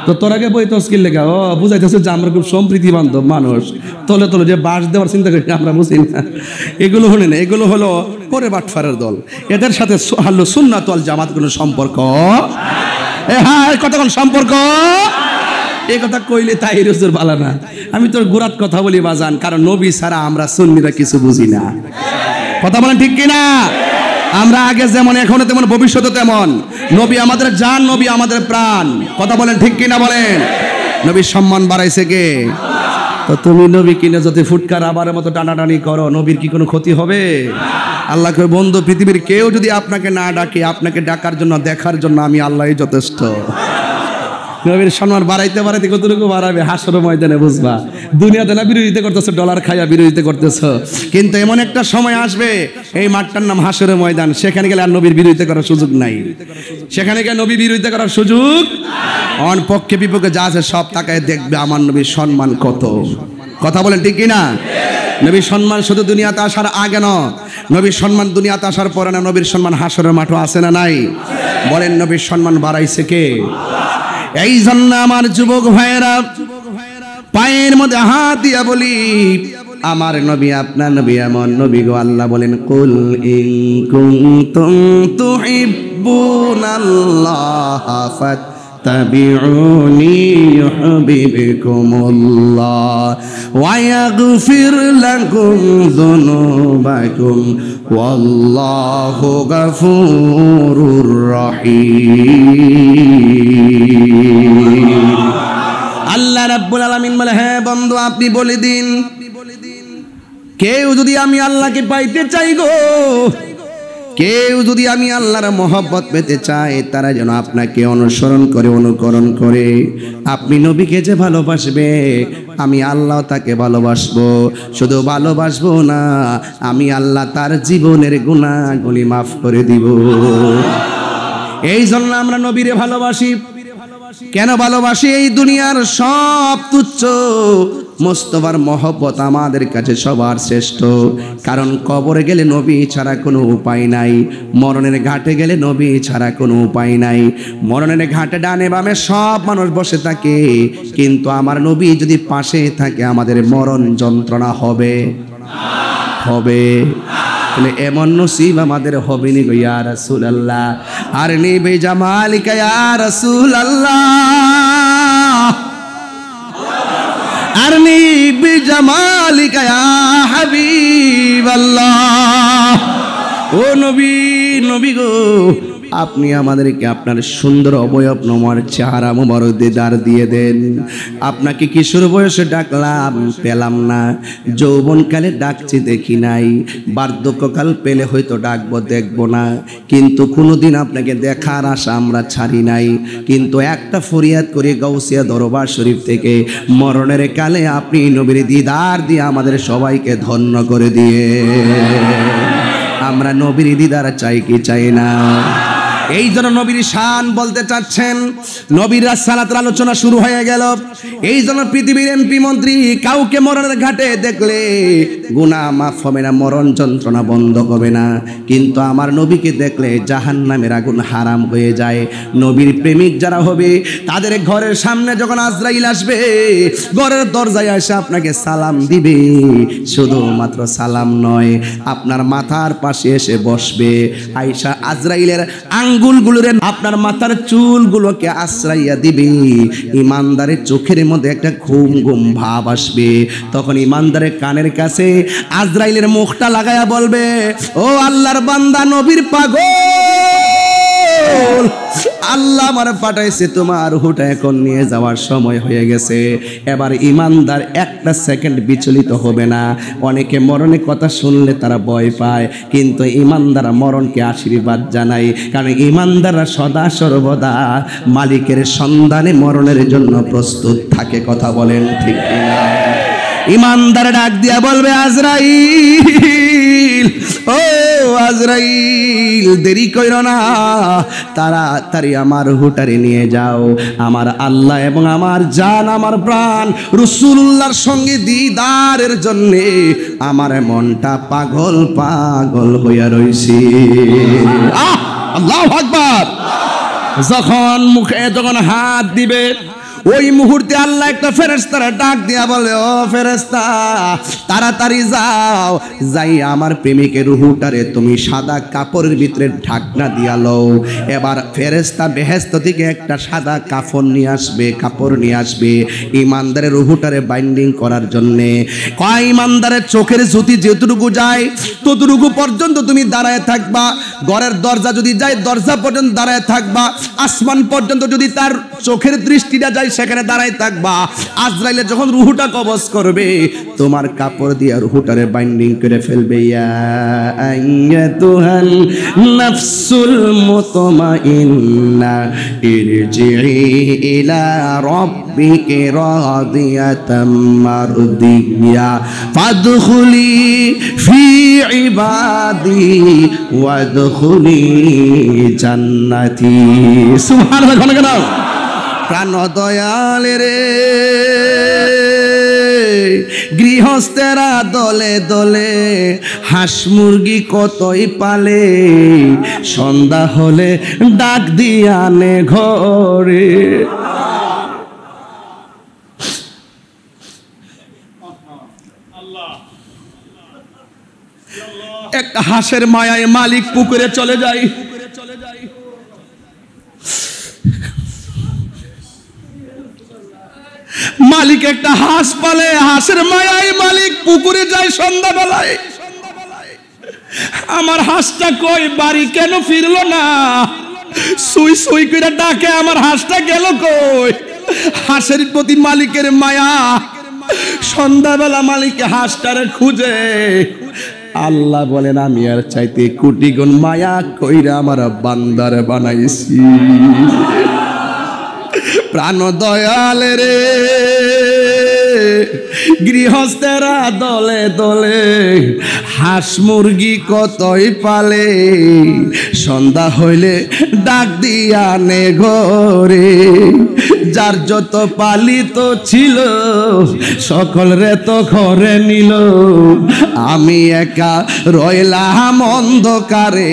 Speaker 1: তো তোরাকে বই তো স্কিল লেখা ও বুঝাইতেছে যে আমরা খুব সম্প্রীতি বান্ধব মানুষ, তলে তলে যে বাস দেওয়ার চিন্তা করি আমরা বুঝি না। এগুলো হলে না, এগুলো হলো পরে বাটফারের দল। এদের সাথে হলো সুন্নাত ওয়াল জামাত কোনো সম্পর্ক? হ্যাঁ কতক্ষণ সম্পর্ক? এই কথা কইলে তাই রসুর ভালো না। আমি তোর গুরাত কথা বলি বাজান, কারণ নবী ছাড়া আমরা সুন্নিরা কিছু বুঝি না। কথা বলেন ঠিক কিনা? আমরা আগে যেমন এখনো তেমন ভবিষ্যতে তেমন। নবী আমাদের জান, নবী আমাদের প্রাণ। কথা বলেন ঠিক কিনা বলেন? নবীর সম্মান বাড়াইছে কে? তো তুমি নবী কিনে যদি ফুটকার আবারের মতো টানাটানি করো, নবীর কি কোনো ক্ষতি হবে? আল্লাহ কই বন্ধু, পৃথিবীর কেউ যদি আপনাকে না ডাকে, আপনাকে ডাকার জন্য দেখার জন্য আমি আল্লাহই যথেষ্ট। নবীর সম্মান বাড়াইতে বাড়াইতে কতটুকু বাড়াবে হাসরের ময়দানে বুঝবা। দুনিয়াতে না বিরোধিতা করতেছো, ডলার খাইয়া বিরোধিতা করতেছো, কিন্তু এমন একটা সময় আসবে এই মাঠটার নাম হাসরের ময়দান, সেখানে গেলে আর নবীর বিরোধিতা করার সুযোগ নাই। সেখানে গিয়ে নবী বিরোধিতা করার সুযোগ, অন পক্ষে বিপক্ষে যা আছে সব তাকায় দেখবে আমার নবীর সম্মান কত। কথা বলেন ঠিক কিনা? নবীর সম্মান শুধু দুনিয়াতে আসার আগে না, নবীর সম্মান দুনিয়াতে আসার পরে না, নবীর সম্মান হাসরের মাঠও আছে না নাই? বলেন নবীর সম্মান বাড়াইছে কে? এই জন্য আমার যুবক ভাইয়েরা পায়ের মধ্যে হাত দিয়া বলি, আমার নবী আপনার নবী এমন নবী গো। আল্লাহ বলেন কুল ইন কুনতুম তুহিব্বুনাল্লাহ ফাত্তাবিউনি ইউহিব্বুকুমুল্লাহ ওয়া ইয়াগফির লাকুম যুনুবাকুম ওয়াল্লাহু গফুরুর রহিম। আল্লাহ রাব্বুল আলামিন বলে, হ্যাঁ বন্ধু আপনি বলে দিন, কেউ যদি আমি আল্লাহকে পাইতে চাই গো, কেউ যদি আমি আল্লাহর মহব্বত পেতে চাই, তারা যেন আপনাকে অনুসরণ করে, অনুকরণ করে। আপনি নবীকে যে ভালোবাসবে, আমি আল্লাহ তাকে ভালোবাসবো। শুধু ভালোবাসবো না, আমি আল্লাহ তার জীবনের গুনাহগুলি মাফ করে দিব। এই জন্য আমরা নবীরে ভালোবাসি। কেন ভালোবাসি? এই দুনিয়ার সব তুচ্ছ, মোস্তফার মহব্বত আমাদের কাছে সবার শ্রেষ্ঠ। কারণ কবরে গেলে নবী ছাড়া কোনো উপায় নাই, মরণের ঘাটে গেলে নবী ছাড়া কোনো উপায় নাই। মরণের ঘাটে ডানে বামে সব মানুষ বসে থাকে, কিন্তু আমার নবী যদি পাশে থাকে আমাদের মরণ যন্ত্রণা হবে হবে তাহলে এমন নসিব আমাদের হবে নি গো ইয়া রাসূলুল্লাহ। আর নিবে জামালিকা ইয়া রাসূলুল্লাহ, আর নিবে জামালিকা ইয়া হাবিবাল্লাহ। ও নবী, নবী গো, আপনি আমাদেরকে আপনার সুন্দর অবয়ব নমার চেহারা মোবারক দিদার দিয়ে দেন। আপনাকে কিশোর বয়সে ডাকলাম, পেলাম না। যৌবনকালে ডাকছি, দেখি নাই। বার্ধক্যকাল পেলে হয়তো ডাকবো, দেখবো না। কিন্তু কোনোদিন আপনাকে দেখার আশা আমরা ছাড়ি নাই। কিন্তু একটা ফরিয়াদ করি গাউসিয়া দরবার শরীফ থেকে, মরণের কালে আপনি নবীর দিদার দিয়ে আমাদের সবাইকে ধন্য করে দিয়ে। আমরা নবীর দিদার চাই কি চাই না? এই জন্য নবীর শান বলতে চাচ্ছেন, নবীর সালাতের আলোচনা শুরু হয়ে গেল। এই জন্য পৃথিবীর এমপি মন্ত্রী কাউকে মরণের ঘাটে দেখলে গুনাহ মাফ হবে না, মরণ যন্ত্রণা বন্ধ হবে না। কিন্তু আমার নবীকে দেখলে জাহান্নামের আগুন হারাম হয়ে যায়। নবীর প্রেমিক যারা হবে তাদের ঘরের সামনে যখন আজরাইল আসবে, ঘরের দরজায় এসে আপনাকে সালাম দিবে। শুধুমাত্র সালাম নয়, আপনার মাথার পাশে এসে বসবে। আয়েশা আজরাইলের আঙ্গুলগুলোরে আপনার মাথার চুলগুলোকে আশ্রাইয়া দিবে। ইমানদারের চোখের মধ্যে একটা ঘুম ঘুম ভাব আসবে। তখন ইমানদারের কানের কাছে আজরাইলের মুখটা লাগায়া বলবে, ও আল্লাহর বান্দা, নবীর পাগল, আল্লাহ আমার পাঠাইছে, তোমার রূহটা এখন নিয়ে যাওয়ার সময় হয়ে গেছে। এবার ইমানদার একটা সেকেন্ড বিচলিত হবে না। অনেকে মরণের কথা শুনলে তারা ভয় পায়, কিন্তু ইমানদাররা মরণকে আশীর্বাদ জানায়। কারণ ইমানদাররা সদা সর্বদা মালিকের সন্ধানে মরণের জন্য প্রস্তুত থাকে। কথা বলেন ঠিক কিনা? ইমানদার ডাক দিয়া বলবে, আজরাইল, ও আজরাইল, দেরি কইরো না, তাড়াতাড়ি আমার রূহটারে নিয়ে যাও। আমার আল্লাহ এবং আমার জান, আমার প্রাণ রাসূলুল্লাহর সঙ্গে দিদারের জন্য আমার মনটা পাগল পাগল হইয়া রইছে। আল্লাহু আকবার। যখন মুখে যখন হাত দিবে, ওই মুহূর্তে আল্লাহ একটা ফেরেশতারে ডাক দিয়া বলে, ও ফেরেশতা, তাড়াতাড়ি যাও, যাই আমার প্রেমিকের রূহটারে তুমি সাদা কাপড়ের ভিতরে ঢাকনা দিয়া লও। এবার ফেরেশতা বেহেশত থেকে একটা সাদা কাপড় নিয়ে আসবে, কাপড় নিয়ে আসবে ইমানদারের রূহটারে বাইন্ডিং করার জন্যে। কয় ইমানদারের চোখের জ্যোতি যেটুকু যায় ততটুকু পর্যন্ত তুমি দাঁড়ায় থাকবা। ঘরের দরজা যদি যায় দরজা পর্যন্ত দাঁড়ায় থাকবা। আসমান পর্যন্ত যদি তার চোখের দৃষ্টিটা যায় সেখানে দাঁড়ায় থাকবা। আজরাইলে যখন রূহটা কবজ করবে, তোমার কাপড় দিয়ে রূহটারে বাইন্ডিং করে ফেলবে। ইয়া আইয়াতুহান নাফসুল মুতমাইন্না ইরজিই ইলা রাব্বিকি রাদিয়াতাম মারদিয়া ফাদখুলি ফি ইবাদি ওয়াদখুলি জান্নাতি। সুবহানাল্লাহ। প্রাণ দয়াল রে, গৃহস্থেরা দলে দলে হাঁস মুরগি কতই পালে, সন্ধ্যা হলে ডাক দিয়া নে ঘরে। একটা হাঁসের মায়ায় মালিক পুকুরে চলে যায়। মালিক একটা হাঁস পালে, হাঁসের মায়ায় মালিক পুকুরে যায় সন্ধ্যাবেলায়। আমার হাঁসটা কই, বাড়ি কেন ফিরলো না? সুই সুই করে ডাকে, আমার হাঁসটা গেল কই? হাঁসের প্রতি মালিকের মায়া। সন্ধ্যাবেলা মালিক হাঁসটারে খুঁজে। আল্লাহ বলেন, আমি আর চাইতে কোটি গুণ মায়া কইরা আমার বান্দার বানাইছি। প্রাণ দয়াল রে, গৃহস্থেরা দলে দলে হাঁস মুরগি কতই পালে, সন্ধ্যা হইলে ডাক দিয়া নে ঘরে। যার যত পালিত ছিল সকল রে তো ঘরে নিল, আমি একা রইলাম অন্ধকারে।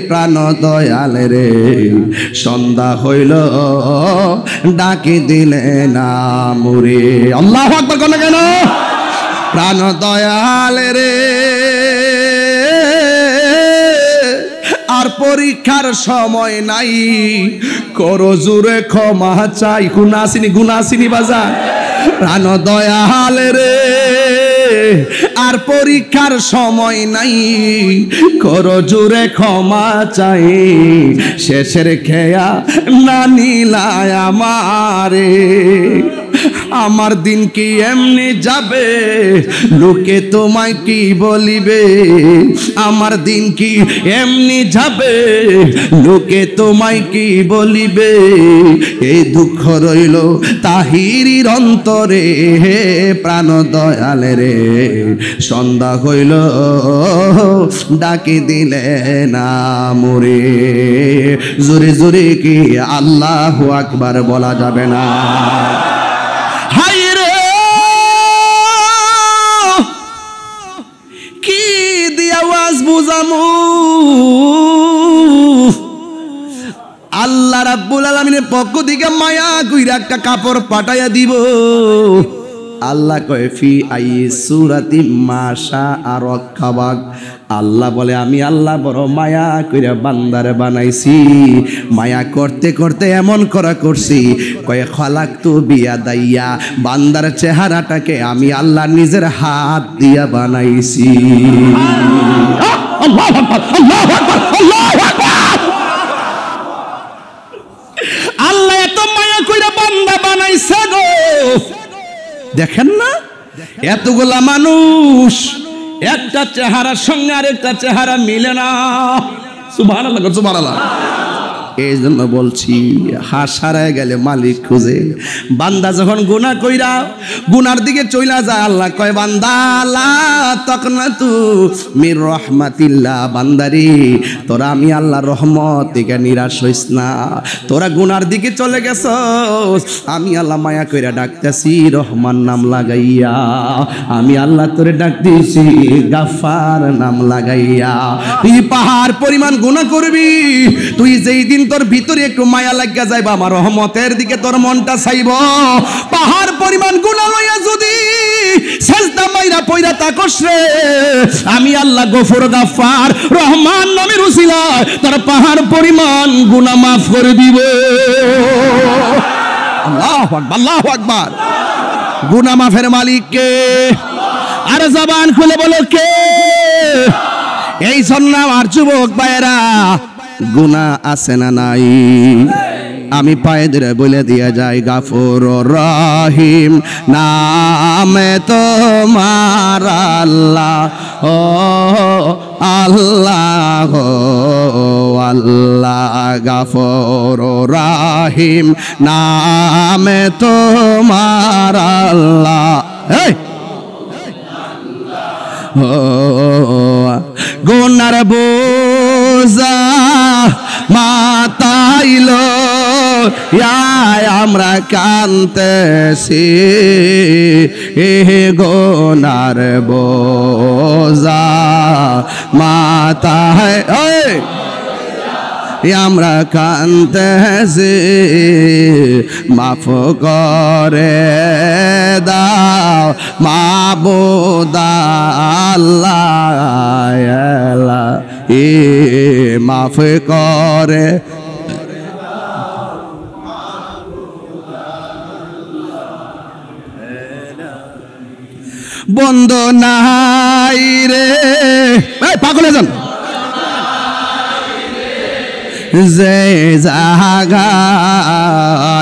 Speaker 1: প্রাণ দয়াল রে সন্ধ্যা হইল ডাকি দিলে না মুরে। আল্লাহু আকবার কোন কেন? প্রাণ দয়াল রে আর পরীক্ষার সময় নাই, করো জোরে ক্ষমা চাই। গুনাসিনী বাজার। প্রাণ দয়াল রে আর পরীক্ষার সময় নাই, করো জোরে ক্ষমা চাই। শেষের খেয়া না নিলায় আমারে, আমার দিন কি এমনি যাবে, লোকে তোমায় কি বলিবে। আমার দিন কি এমনি যাবে, লোকে তোমায় কি বলিবে। এই দুঃখ রইল তাহিরির অন্তরে। প্রাণ দয়াল রে সন্ধ্যা হইল ডাকি দিলে না মোরে। জোরে জোরে কি আল্লাহু আকবার বলা যাবে না? কি দিয়া আওয়াজ বুঝামু? আল্লাহ রাব্বুল আলামিনের পক্ষ থেকে মায়া কইরা একটা কাপড় পাঠাইয়া দিব। আল্লাহ কয় ফি আই সূরাতি মাশা আরাকাবাক। আল্লাহ বলে আমি আল্লাহ বড় মায়া কইরা বান্দারে বানাইছি। মায়া করতে করতে এমন করা করছি, কয় খালাকতু বিয়াদাইয়া, বান্দার চেহারাটাকে আমি আল্লাহ নিজের হাত দিয়া বানাইছি। আল্লাহু আকবার, আল্লাহু আকবার, আল্লাহু আকবার। আল্লাহ এত মায়া কইরা বান্দা বানাইছে গো। দেখেন না এতগুলা মানুষ একটা চেহারার সঙ্গে আরেকটা চেহারা মিলে না। সুবহানাল্লাহ, সুবহানাল্লাহ। এই জন্য বলছি হাঁস হারায় গেলে মালিক খুঁজে। বান্দা যখন গুনাহ কইরা গুনার দিকে চইলা যায়, আল্লাহ কয় বান্দা লা তাকনাতু মির রাহমাতিল্লাহ। বান্দারি তোরা আমি আল্লাহর রহমত থেকে নিরাশ হইস না। তোরা গুনার দিকে চলে গেছস, আমি আল্লাহ মায়া কইরা ডাকতেছি রহমান নাম লাগাইয়া। আমি আল্লাহ তোরে ডাকতেছি গাফফার নাম লাগাইয়া। তুই পাহাড় পরিমাণ গুনাহ করবি, তুই যেই দিন তোর ভিতরে একটু মায়া লাগিয়া যাইবা, আমার রহমতের দিকে তোর মনটা চাইব। পাহাড় পরিমাণ গুনাহ লইয়া যদি সেজদা মাইরা পয়রা তাকস রে, আমি আল্লাহ গফুর গাফফার রহমান নামের উসিলায় তোর পাহাড় পরিমাণ গুনাহ মাফ করে দিব। আল্লাহু আকবার, আল্লাহু আকবার। গুনাহ মাফের মালিক কে? আর জবান খুলে বলো কে? এই জন্য আমার যুবক ভাইরা গুনাহ আছে না নাই? আমি পায়ে ধরে বলে দিয়া যাই গাফুর রহিম নামে তোমার আল্লাহ, ও আল্লাহ, ও আল্লাহ। গাফুর রহিম নামে তোমার আল্লাহ। এই গুনার বোঝা মাতাইল আমরা কানতেছি, গুনার বোঝা মাথায় আমরা কানতেছি, মাফ করে দাও মাবুদ আল্লাহ, মাফ করে। বন্ধ নাই রে পাগলে যান, যে জাগা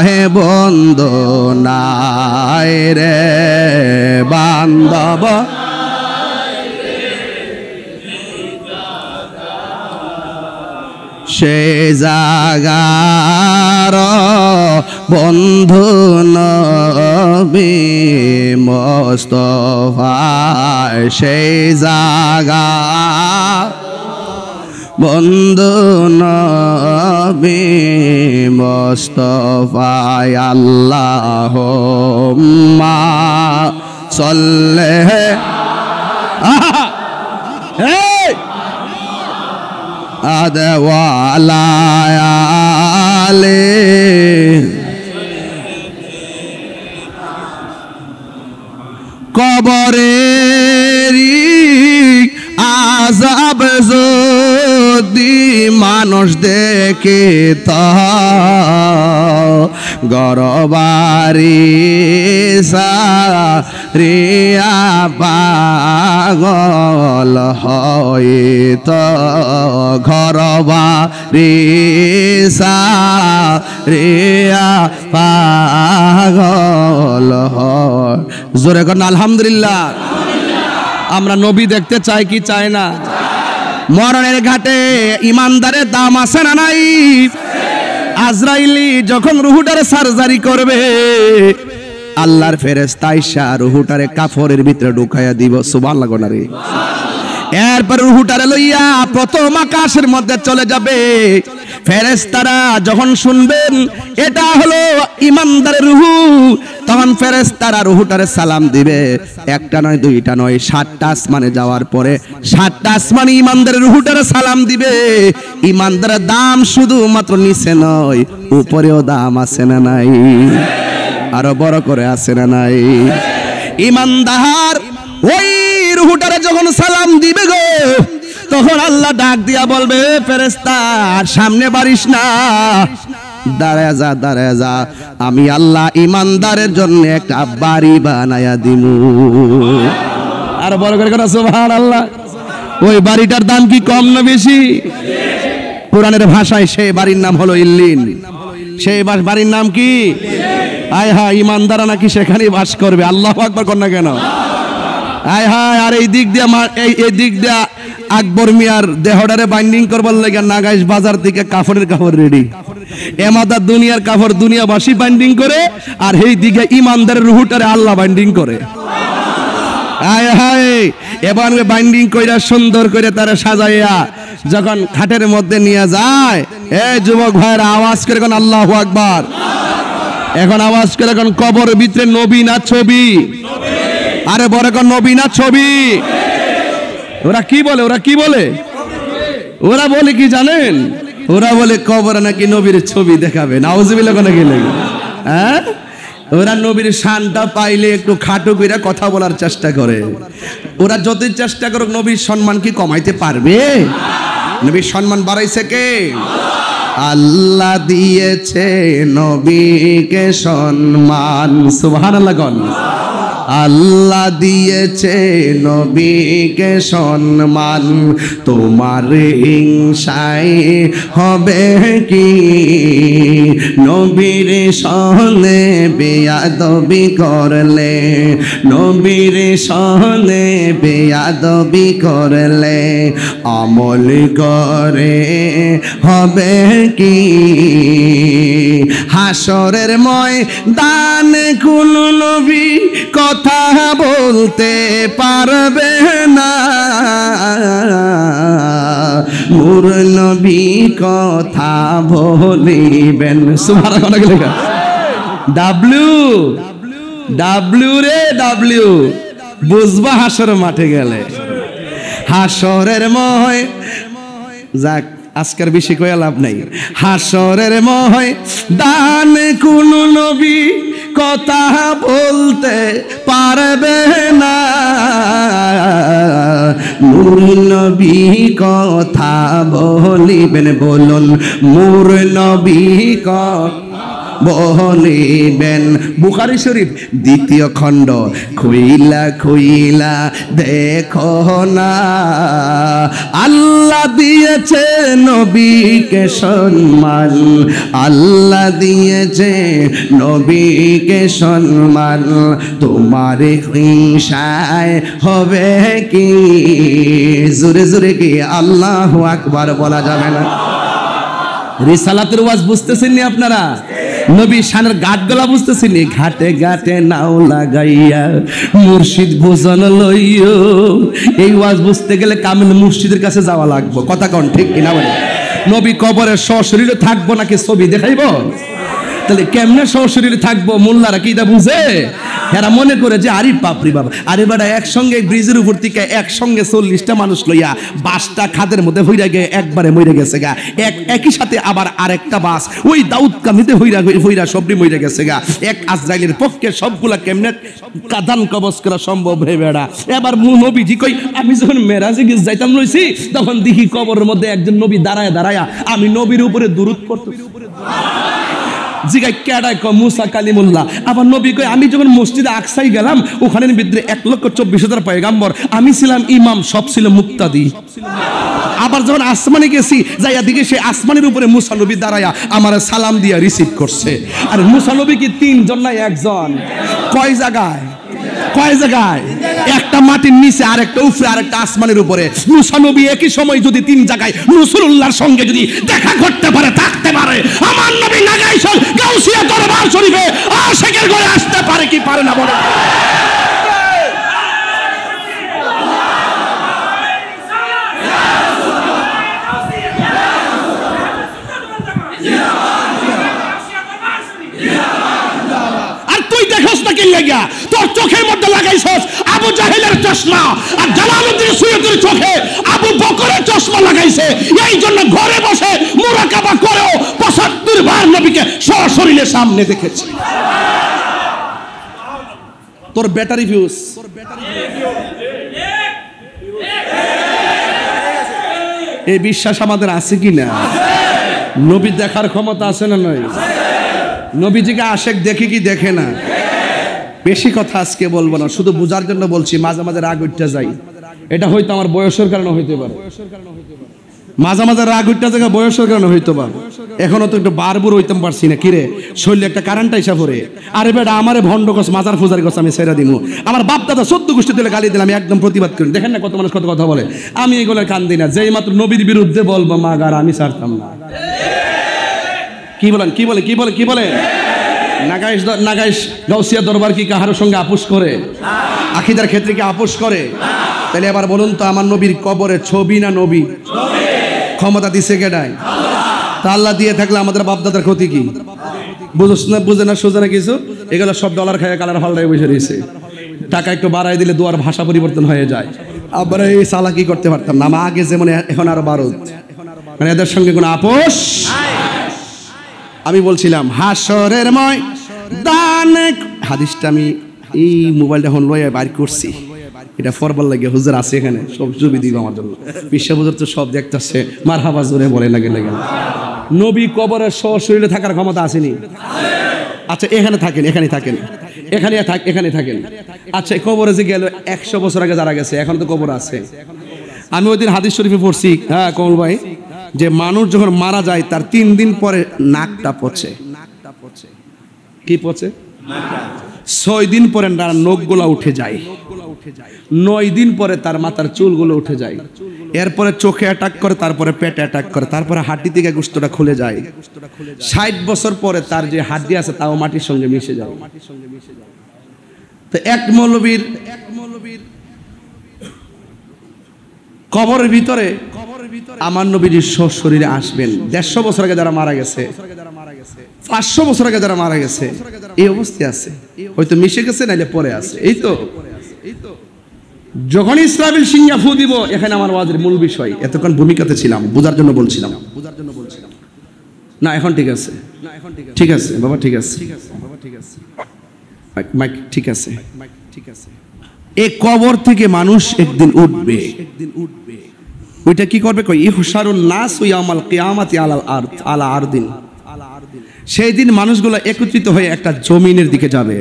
Speaker 1: হে বন্ধ নাই রে বান্ধব, সে জাগার বন্ধু নবী মোস্তফায় সেই জাগা বন্ধু নবী মোস্তফায় আল্লাহুম্মা সাল্লি আদওয়ালা আলে কবরেরি আযাব যদি মানুষ দেখে তা গরবারি সারিয়া পাগল হয়তো ঘরবারি সারিয়া পাগল হয়। জোরে কর আলহামদুলিল্লাহ। আমরা নবী দেখতে চাই কি চাই না? মরণের ঘাটে ইমানদারের দাম আছে না নাই? আজরাইলি যখন রুহুটারে সার্জারি করবে, আল্লাহর ফেরেশতা আইসা রুহুটারে কাফরের ভিতরে ঢুকাইয়া দিব। সুবহানাল্লাহ গো নারী। এরপর রুহুটারে লইয়া প্রথম আকাশের মধ্যে চলে যাবে। ফেরেশতারা যখন শুনবেন এটা হলো ইমানদারের রুহু, তখন ফেরেশতারা রুহুটারে সালাম দিবে। একটা নয়, দুইটা নয়, 7টা আসমানে যাওয়ার পরে 7টা আসমানে ইমানদারের রুহুটারে সালাম দিবে। ইমানদারের দাম শুধুমাত্র নিচে নয়, উপরেও দাম আছে না নাই? আরো বড় করে আছে না নাই? ইমানদার ওই রুহুটারে যখন সালাম দিবে গো, তখন আল্লাহ ডাক দিয়া বলবে, ফেরেশতা সামনে বাড়িস না, দাঁড়ায় যা, দাঁড়ায় যা, আমি আল্লাহ ইমানদারের জন্য একটা বাড়ি বানায়া দিমু। আর বড় করে কথা সুবহানাল্লাহ। ওই বাড়িটার দাম কি কম না বেশি? কোরআনের ভাষায় সেই বাড়ির নাম হলো ইল্লিন। সেই বাড়ির নাম কি? আয় হায়, ইমানদারা নাকি সেখানেই বাস করবে। আল্লাহু আকবার কর না কেন? আয় হায়। আর এই দিক দিয়া এই দিক দিয়া আকবর মিয়ার দেহটারে বাইন্ডিং করবার লাগে নাগাইশ বাজার থেকে কাফনের কাপড় রেডি। এমাদা দুনিয়ার কাপড় দুনিয়াবাসী বাইন্ডিং করে, আর এই দিকে ইমানদারের রুহুটারে আল্লাহ বাইন্ডিং করে। আয় হায়। এবার বাইন্ডিং কইরা সুন্দর করে তারা সাজাইয়া যখন খাটের মধ্যে নিয়ে যায়, এই যুবক ভাইরা আওয়াজ করে কোন আল্লাহু আকবার। এখন আওয়াজ করে কোন কবরের ভিতরে নবী না ছবি? আরে বড় কোন নবী না ছবি? ওরা কি বলে? ওরা কি বলে? ওরা বলে কি জানেন? ওরা বলে কবরে নাকি নবীর ছবি দেখাবে। নাউজুবিল্লাহ কোন গেলে? হ্যাঁ, ওরা নবীর শানটা পাইলে একটু খাটো কইরা কথা বলার চেষ্টা করে। ওরা যতই চেষ্টা করুক নবীর সম্মান কি কমাইতে পারবে? নবীর সম্মান বাড়াইছে কে? আল্লাহ দিয়েছে নবীকে সম্মান। সুবহানাল্লাহ কোন? আল্লাহ দিয়েছে নবীকে সম্মান, তোমার হিংসায় হবে কি? নবীর সনে বেয়াদবি করলে, নবীর সনে বেয়াদবি করলে আমল করে হবে কি? হাসরের ময়দান কোন নবী কথা বলতে পারবে না, নূর নবী কথা বলিবেন। সুবহানাল্লাহ। ডাব্লিউ ডাব্লিউ রে ডাব্লিউ বুঝবা হাসরের মাঠে গেলে। হাসরের যাক আজকের বেশি কইয়া লাভ নাই। হাসরের দান কোন নবী কথা বলতে পারবে না, নূর নবী কথা বলিবেন। বলুন নূর নবী বলিবেন। বুখারী শরীফ 2য় খণ্ড। খুইলা খুইলা দেখো না, আল্লাহ দিয়েছে নবীকে সম্মান, আল্লাহ দিয়েছে নবীকে সম্মান, তোমার হিংসায় হবে কি? জোরে জোরে কি আল্লাহু আকবার বলা যাবে না? রিসালাতের ওয়াজ বুঝতেছেন নি আপনারা? নবী শানের ঘাটগুলা বুঝতেছিনি, ঘাটে ঘাটে নাও লাগাইয়া মুর্শিদ ভোজন লইও। এই ওয়াজ বুঝতে গেলে কামিল মুর্শিদের কাছে যাওয়া লাগবে, কথা কোন ঠিক কিনা বলে? নবী কবরে সশরীরে থাকবো নাকি ছবি দেখাইব? তাহলে কেমনে সশরীরে থাকবো? মোল্লারা কি এটা বুঝে? এরা মনে করে যে আরে বাপরি বাবা, আরে বেটা একসঙ্গে ব্রিজের উপর থেকে একসঙ্গে 40টা মানুষ লইয়া বাসটা খাদের মধ্যে হইরা গিয়ে একবারে মরে গেছে গা। একই সাথে আবার আরেকটা বাস ওই দাউদ কামিতে হইরা সবরি মরে গেছে গা। এক আজরাইলের পক্ষে সবগুলা কেমনে কাদান কবজ করা সম্ভব হে বেড়া? এবার নবীজি কই আমি যখন মেরাজে গিয়ে যাইতাম লইছি তখন দেখি কবরের মধ্যে একজন নবী দাঁড়ায় দাঁড়ায়া আমি নবীর উপরে দুরূদ পড়তেছি। জিগাই কেডায় ক মুসা কালিমুল্লাহ। আবার নবী কই আমি যখন মসজিদে আকসাই গেলাম ওখানের ভিতরে 1,24,000 পয়গাম্বর, আমি ছিলাম ইমাম, সব ছিল মুক্তাদি। আবার যখন আসমানে গেছি যাইয়া দিকে সে আসমানের উপরে মুসা নবী দাঁড়ায়া আমার সালাম দিয়া রিসিভ করছে। আর মুসা নবী কি 3 জন না 1 জন? কয় জায়গায়? কয় জায়গায়? একটা মাটির নিচে, আরেকটা উপরে, আরেকটা আসমানের উপরে। মুসা নবী একই সময় যদি 3 জায়গায় রাসূলুল্লাহর সঙ্গে যদি দেখা করতে পারে, থাকতে পারে, আমার নবী নাগাইশল গাউসিয়া দরবার শরীফে আশিকের ঘরে আসতে পারে কি পারে না বলে? তোর চোখের মধ্যে লাগাইছস আবু জাহেলের চশমা, আর জালালউদ্দিন সুয়ুতির চোখে আবু বকরের চশমা লাগাইছে। এই জন্য ঘরে বসে মুরাকাবা করেও 75 বার নবীকে সশরীরে সামনে দেখেছে। তোর ব্যাটারি ফিউজ, এই বিশ্বাস আমাদের আছে কি না? নবী দেখার ক্ষমতা আছে না নয়? নবীজিকে আশেক দেখে কি দেখে না? বেশি কথা আজকে বলবো না, শুধু বোঝার জন্য বলছি। মাঝে মাঝে রাগ উঠতে যাই, এটা হয়তো আমার বয়সের কারণে হইতে পারে। মাঝে মাঝে রাগ উঠতে যায় বয়সের কারণে হইতে পারে। এখনো তো একটু বারবুর হইতাম পারছি না, কিরে শরীরে একটা কারেন্ট আইসা পড়ে। আরে বেটা আমারে ভণ্ড গছ মাজার ফুজারি গছ আমি ছেড়ে দিব। আমার বাপ দাদা 14 গোষ্ঠী দিলে গালি দিলে আমি একদম প্রতিবাদ করি। দেখেন না কত মানুষ কত কথা বলে, আমি এগুলো কান দিই না। যেই মাত্র নবীর বিরুদ্ধে বলবো মাগার আমি ছাড়তাম না। কি বলেন? কি বলে? কি বলে? কি বলে? নাগাইশ গাউসিয়া দরবার কি কাহার সঙ্গে আপোষ করে? আকিদার ক্ষেত্রে কি আপোষ করে? তাহলে এবার বলুন তো আমার নবীর কবরে ছবি না নবী? ক্ষমতা দিছে কেডায়? তা আল্লাহ দিয়ে থাকলে আমাদের বাপদাদার ক্ষতি কি? বুঝে না সোজা না কিছু। এগুলো সব ডলার খায় কালার ফালটাই বসে রয়েছে। টাকা একটু বাড়াই দিলে দুয়ার ভাষা পরিবর্তন হয়ে যায়। আবার এই চালাকি করতে পারতাম না, আমার আগে যেমন এখন আরো বারুদ। মানে এদের সঙ্গে কোনো আপোষ। আমি বলছিলাম হাসরের ময়দান, হাদিসটা আমি এই মোবাইলটা এখন লইয়া বাইর করছি, এটা ফরবার লাগে। হুজুর আছে এখানে, সব ছবি দিব আমার জন্য। বিশ্ব হুজুর তো সব দেখতেছে, মারহাবা জোরে বলে লাগে লাগে। নবী কবরে সশরীরে থাকার ক্ষমতা আসেনি? আচ্ছা এখানে থাকেন, এখানে থাকেন, এখানে থাকেন। আচ্ছা কবরে যে গেল 100 বছর আগে যারা গেছে, এখন তো কবর আছে। আমি ওই দিন হাদিস শরীফে পড়ছি, হ্যাঁ কমল ভাই, যে মানুষ যখন মারা যায় তার 3 দিন পরে নাকটা পচে। কি পচে? 6 দিন পরে তার নখগুলো উঠে যায়, 9 দিন পরে তার মাথার চুলগুলো উঠে যায়, এরপরে চোখে অ্যাটাক করে, তারপরে পেটে অ্যাটাক করে, তারপরে হাড্ডি থেকে গোশতটা খুলে যায়। 60 বছর পরে তার যে হাড্ডি আছে তাও মাটির সঙ্গে মিশে যায়। তো এক মৌলবীর কবরের ভিতরে আমার নবীর শরীরে আসবেন। 150 বছর আগে যারা মারা গেছে, 500 বছর আগে যারা মারা গেছে, এই অবস্থায় আছে, হয়তো মিশে গেছে নাইলে পরে আছে। এই তো যখন ইসরাফিল সিংহা ফু দিব, এখানে আমার ওয়াজের মূল বিষয়। এতক্ষণ ভূমিকাতে ছিলাম, বোঝার জন্য বলছিলাম। না এখন ঠিক আছে, ঠিক আছে বাবা, ঠিক আছে, মাইক ঠিক আছে। এই কবর থেকে মানুষ একদিন উঠবে। ওইটা কি করবে? কই ইহশারুন নাস ইয়াউমাল কিয়ামাতি আলা আরদিন। সেই দিন মানুষগুলো একত্রিত হয়ে একটা জমিনের দিকে যাবে।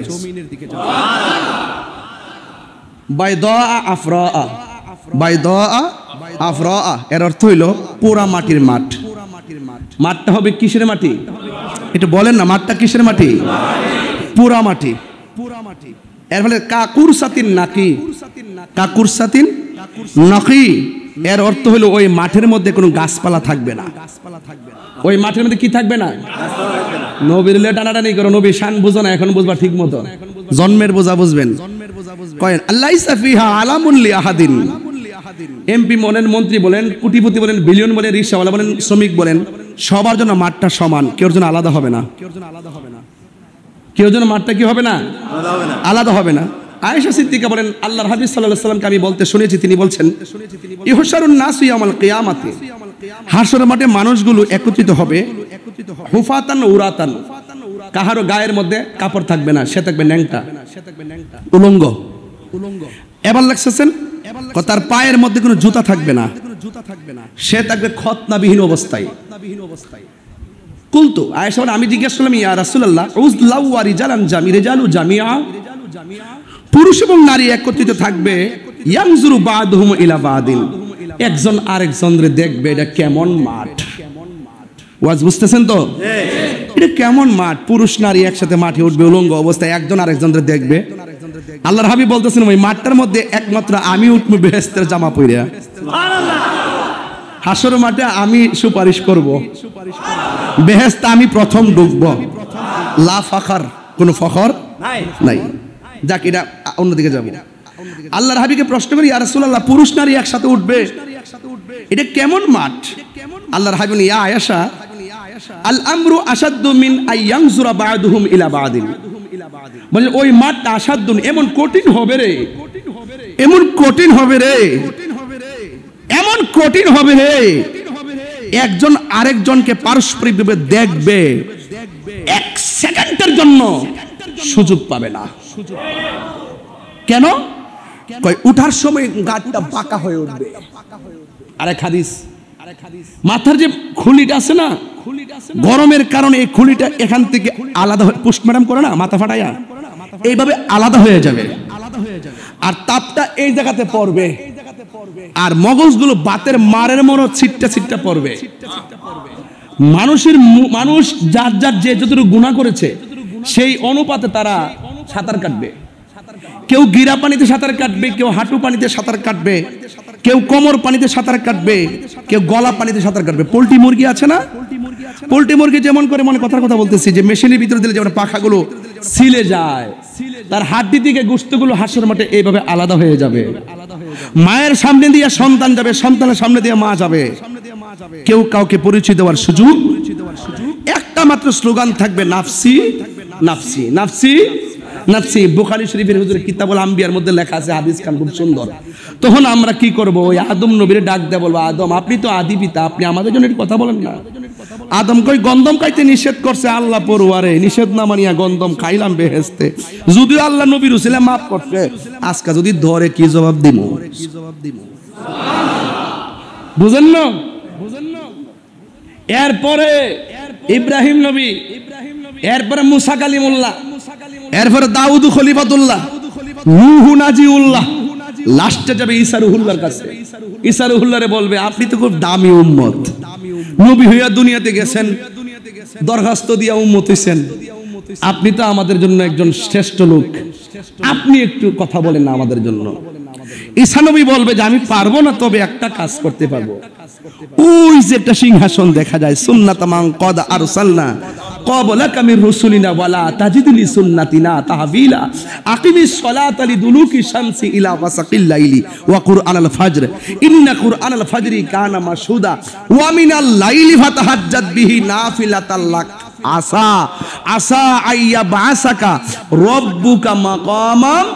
Speaker 1: বাইদা আফরা, এর অর্থ হইল পোড়া মাটির মাঠ। মাঠটা হবে কিসের মাটি? এটা বলেন না, মাঠটা কিসের মাটি? পোড়া মাটি। এর ফলে কাকুর সাতিন নাকি, এর অর্থ হলো ওই মাঠের মধ্যে কোনো গাছপালা থাকবে না। ওই মাঠের মধ্যে কি থাকবে না? নবীর লে টানাটানি করো, নবী শান বুঝো না, এখন বুঝবা ঠিক মতো, জন্মের বোঝা বুঝবেন। কয়েন আল্লাইসা ফিহা আলামুন লিআহাদিন। এমপি বলেন, মন্ত্রী বলেন, কোটিপতি বলেন, বিলিয়ন বলেন, রিকশাওয়ালা বলেন, শ্রমিক বলেন, সবার জন্য মাঠটা সমান, কেউ জন্য আলাদা হবে না, কেউ জন্য মাঠটা কি হবে না? আলাদা হবে না। আয়েশা সিদ্দিকা বলেন, আল্লাহর হাবিব সাল্লাল্লাহু আলাইহি ওয়াসাল্লামকে আমি বলতে শুনেছি, তিনি বলছেন, ইহশারুন নাসু ইয়াউমাল কিয়ামাতি, হাশরের মাঠে মানুষগুলো একত্রিত হবে, হুফাতান উরাতান, কাহারও গায়ের মধ্যে কাপড় থাকবে না, সে থাকবে ন্যাংটা, উলঙ্গ। এবার লাগছেন, তার পায়ের মধ্যে কোনো জুতা থাকবে না, সে থাকবে খতনাবিহীন অবস্থায়। কুলতু আয়েশা বলেন, আমি জিজ্ঞেস করলাম, ইয়া রাসূলুল্লাহ, উযলাউ ওয়া রিজালান রিজালু জামিআ, পুরুষ এবং নারী একত্রিত থাকবে, ইয়ানজুরু বা'দুহুম ইলা বা'দিন, একজন আরেকজনরে দেখবে, এটা কেমন মাঠ? ওয়াজ বুঝতেছেন তো? এটা কেমন মাঠ? পুরুষ নারী একসাথে মাঠে উঠবে উলঙ্গ অবস্থায়, একজন আরেকজনরে দেখবে। আল্লাহর হাবিব বলতেছেন, ওই মাঠটার মধ্যে একমাত্র আমি উঠবো বেহেশতের জামা পরে, সুবহানাল্লাহ। হাসর মাঠে আমি সুপারিশ করব, বেহেশতে আমি প্রথম ঢুকবো, লা ফাখর, কোনো ফখর নাই। যাক, এটা অন্যদিকে যাব। আল্লাহর হাবিবকে প্রশ্ন করি, ইয়া রাসূলুল্লাহ, পুরুষ নারী একসাথে উঠবে, এটা কেমন মাঠ? আল্লাহর হাবিব, ইয়া আয়েশা, আল আমরু আশাদ্দু মিন আইয়ানজুরা বা'দুহুম ইলা বা'দিন, বলে ওই মাঠটা আশাদ্দুন, এমন কঠিন হবে রে, এমন কঠিন হবে রে, এমন কঠিন হবে রে, একজন আরেকজনকে পারস্পরিকভাবে দেখবে, এক সেকেন্ডের জন্য সুযোগ পাবে না। কেন? কয় উঠার সময় গাটটা বাঁকা হয়ে উঠবে। আরেক হাদিস, মাথার যে খুলিটা আছে না, গরমের কারণে এই খুলিটা এখান থেকে আলাদা হয়ে, পোস্টমর্টম করে না মাথা ফাটাইয়া, এইভাবে আলাদা হয়ে যাবে, আর তাপটা এই জায়গাতে পড়বে, আর মগজগুলো বাতের মারের মতো ছিটটা ছিটটা পড়বে। মানুষ যার যার যে যতটুকু গুনাহ করেছে সেই অনুপাতে তারা সাঁতার কাটবে। কেউ গিরা পানিতে সাঁতার কাটবে, কেউ হাঁটু পানিতে সাঁতার কাটবে, কেউ কোমর পানিতে সাঁতার কাটবে, কেউ গলা পানিতে সাঁতার কাটবে। পোল্ট্রি মুরগি আছে না, পোল্ট্রি মুরগি যেমন করে, মানে কথার কথা বলতেছি, যে মেশিনের ভিতরে দিলে যেমন পাখাগুলো ছিলে যায়, তার হাড্ডি থেকে গোশতগুলো হাসর মাঠে এইভাবে আলাদা হয়ে যাবে। মায়ের সামনে দিয়ে সন্তান যাবে, সন্তানের সামনে দিয়ে মা যাবে, কেউ কাউকে পরিচয় দেওয়ার সুযোগ। একটা মাত্র স্লোগান থাকবে, নাফসি নাফসি নাফসি নাফসি। বুখারী শরীফের হুজুরের কিতাবুল আম্বিয়ার মধ্যে লেখা আছে, হাদিস খান খুব সুন্দর। তখন আমরা কি করব? ওই আদম নবীর ডাক দেয়া বলবো, আদম আপনি তো আদি পিতা, আপনি আমাদের জন্য কথা বলেন না। আদম কই, গন্ধম খাইতে নিষেধ করছে আল্লাহ পরওয়ারে, নিষেধ না মানিয়া গন্ধম খাইলাম বেহেশতে, যদিও আল্লাহ নবী রাসূল মাফ করছে, আজকে যদি ধরে কি জবাব দিব? বুঝেন না? এরপরে ইব্রাহিম নবী, এরপরে মুসা কালিমুল্লাহ, এরপরে দাউদ খলিফাতুল্লাহ, নূহ নাজিউল্লাহ, লাস্টে যাবে ঈসা রুহুল্লাহর কাছে। ঈসা রুহুল্লাহরে বলবে, আপনি তো খুব দামি উম্মত, নবী হইয়া দুনিয়াতে গেছেন, দরখাস্ত দিয়া উম্মত হইছেন, আপনি তো আমাদের জন্য একজন শ্রেষ্ঠ লোক, আপনি একটু কথা বলেন না আমাদের জন্য। ঈসা নবী বলবে যে আমি পারবো না, তবে একটা কাজ করতে পারবো। ওই যে একটা সিংহাসন দেখা যায়, সুন্নাত মান কদ আরসালনা ক্বাবলাকা মির রুসুলিনা ওয়ালা তাজিদু লি সুন্নাতিনা তাহবিলা, আকিমিস সালাতা লিদুলুকি শামসি ইলা ওয়াসাকিল লাইলি ওয়া কুরআনাল ফাজর, ইন্না কুরআনাল ফাজরি কানা মাশহুদা ওয়া মিনাল লাইলি ফাতাহাজ্জাদ বিহি নাফিলাতাল লাক আসা আসা আইয়া বাসাকা রব্বুকা মাকামাম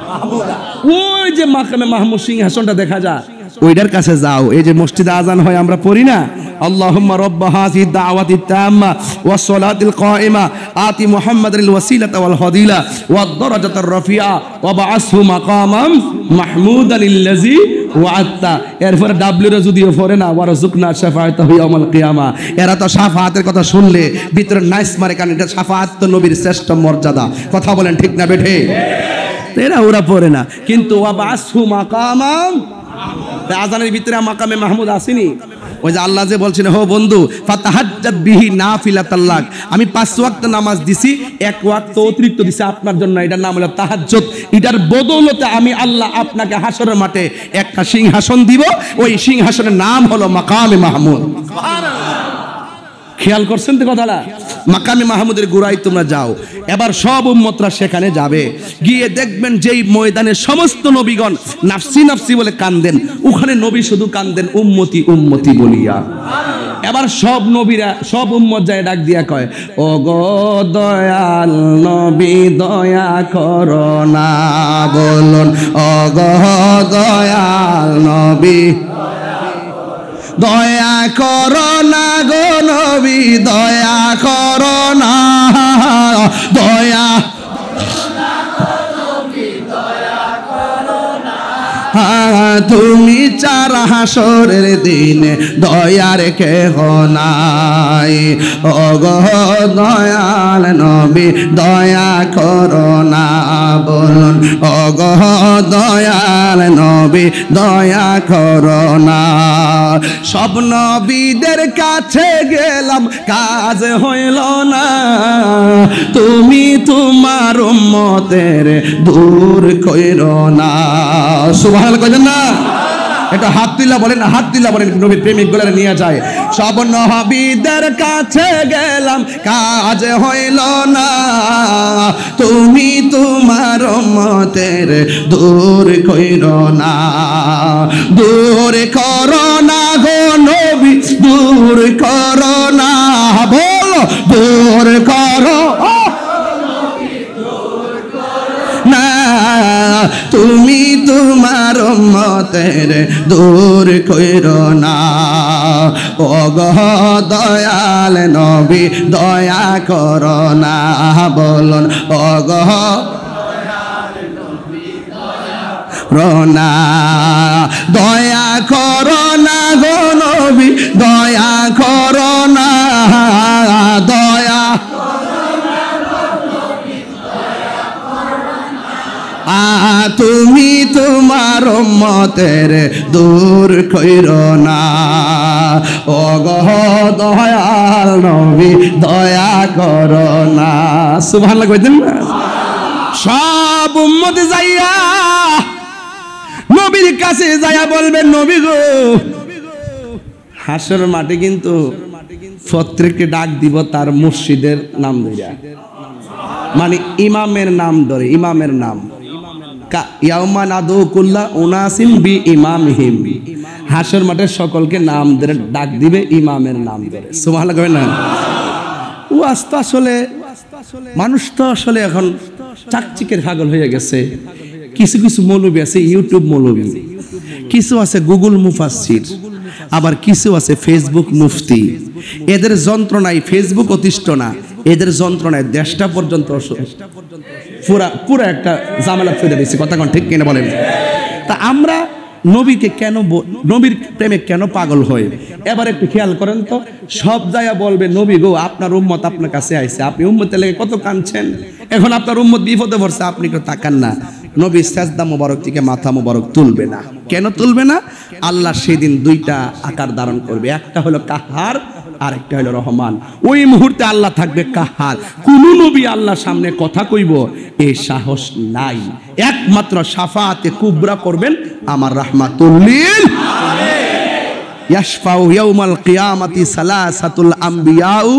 Speaker 1: মাহমুদা। ওই যে মাকামে মাহমুদ সিংহাসনটা দেখা যায়, ওইটার কাছে যাও। এই যে মসজিদে আজান হয় আমরা পড়ি না, আল্লাহুম্মা রাব্বা হাযিহি দাওয়াতি তাম্মা ওয়াস সালাতিল কায়িমা আতি মুহাম্মাদাল ওয়াসিলাতা ওয়াল ফাদিলা ওয়াদ দারাজাতার রাফিআ ওয়া বা'আসহু মাকামাম মাহমুদাল্লাযী ওয়া'আতা। এরপর ডাব্লিউরে যদিও পড়ে না, ওয়ারযুকনা শাফাআতাহু ইয়াউমাল কিয়ামা। এরা তো শাফাআতের কথা শুনলে ভিতরে নাইস মারে, কারণ এটা শাফাআত তো নবীর শ্রেষ্ঠ মর্যাদা। কথা বলেন ঠিক না বেঠে? এরা ওরা পড়ে না, কিন্তু ওয়া বা'আসহু মাকামাম, আজানের ভিতরে মাকামে মাহমুদ আসেনি? ওই যে আল্লাহ যে বলছেন, হো বন্ধু, ফাতাহাজ্জাদ বিহি নাফিলাতাল লাক, আমি 5 ওয়াক্ত নামাজ দিছি, 1 ওয়াক্ত অতিরিক্ত দিছি আপনার জন্য, এটার নাম হলো তাহাজ্জুদ। এটার বদৌলতে আমি আল্লাহ আপনাকে হাসরের মাঠে একটা সিংহাসন দিব, ওই সিংহাসনের নাম হলো মাকামে মাহমুদ। সুবহানাল্লাহ। খেয়াল করছেন তো কথাটা? মাকামে মাহমুদের গোড়ায় তোমরা যাও, এবার সব উম্মতরা সেখানে যাবে, গিয়ে দেখবেন যেই ময়দানে সমস্ত নবীগণ নাফসি নাফসি বলে কান্দেন, ওখানে নবী শুধু কান্দেন উম্মতি উম্মতি বলিয়া। এবার সব নবীরা সব উম্মত যায় ডাক দিয়া কয়, ও গো দয়াল নবী দয়া করো না, বলুন ও গো দয়াল নবী দয়া করো না গো নবী দয়া করো না, দয়া তুমি চার হাসরের দিনে দয়ার কেহ নাই, ও গো দয়াল নবী দয়া করো না, বলুন ও গো দয়াল নবী দয়া করো না। সব নবীদের কাছে গেলাম কাজ হইল না, তুমি তোমার উম্মতের দূর কইরো না। সুবহানাল্লাহ কইলেন না? এটা হাত তুলা বলেন না, হাত তুলা বলেন, নবীর প্রেমিক গুলো নিয়ে যায়। সব নবীদের কাছে গেলাম কাজ হইল না, তুমি তোমার উম্মতের দূর কইরো না, দূর করো না গো নবী দূর করো না, বলো দূর করো না, তুমি তোমার উম্মতের দূর কইরো না, ও গো দয়াল নবী দয়া করো না, বলুন ও গো রোনা দয়া করো না গো নবী দয়া করো না, দয়া তুমি তোমার উম্মতের দূর কইরো না, ও গো দয়াল নবী দয়া করো না। সুবহানাল্লাহ কইতেন না? সব উম্মত যাইয়া নবীর কাছে যাইয়া বলবেন, নবী গো হাসর মাঠে কিন্তু প্রত্যেককে ডাক দিব তার মুর্শিদের নাম ধরে, মানে ইমামের নাম ধরে, ইমামের নাম। ইয়াউমা নাদু কুল্লা উনাসিম বি ইমামহিম, হাসর মাঠে সকলকে নাম ধরে ডাক দিবে ইমামের নাম ধরে। সুবহানাল্লাহ কইবেন না? ও আস্তে আসলে মানুষ তো আসলে এখন চাকচিকের পাগল হয়ে গেছে। কিছু কিছু মৌলবী আছে ইউটিউব মৌলবী, কিছু আছে গুগল মুফাসসির, আবার কিছু আছে ফেসবুক মুফতি। এদের যন্ত্রণায় ফেসবুক অতিষ্ঠ না, এদের যন্ত্রণায় দেশটা পর্যন্ত পুরা একটা ঝামেলা ফেলে দিচ্ছে। কথা কোন ঠিক কিনা বলেন? তা আমরা নবীকে কেন, নবীর প্রেমে কেন পাগল হয়? এবার একটু খেয়াল করেন তো, সব জায়গা বলবে নবী গো আপনার উম্মত আপনার কাছে আইছে, আপনি উম্মতের লেগে কত কাঁদছেন, এখন আপনার উম্মত বিপদে পড়ছে, আপনি একটু তাকান না। নবী সাজদা মোবারক থেকে মাথা মোবারক তুলবে না। কেন তুলবে না? আল্লাহ সেদিন দুইটা আকার ধারণ করবে, একটা হলো কাহার আর একটা হলো রহমান। ওই মুহূর্তে আল্লাহ থাকবে কাহার, কোন নবী আল্লাহর সামনে কথা কইব এই সাহস নাই। একমাত্র শাফাআতে কুবরা করবেন আমার রাহমাতুল লিল ইয়াশফাউ ইয়াউমাল কিয়ামাতি সালাসাতুল আমবিয়াউ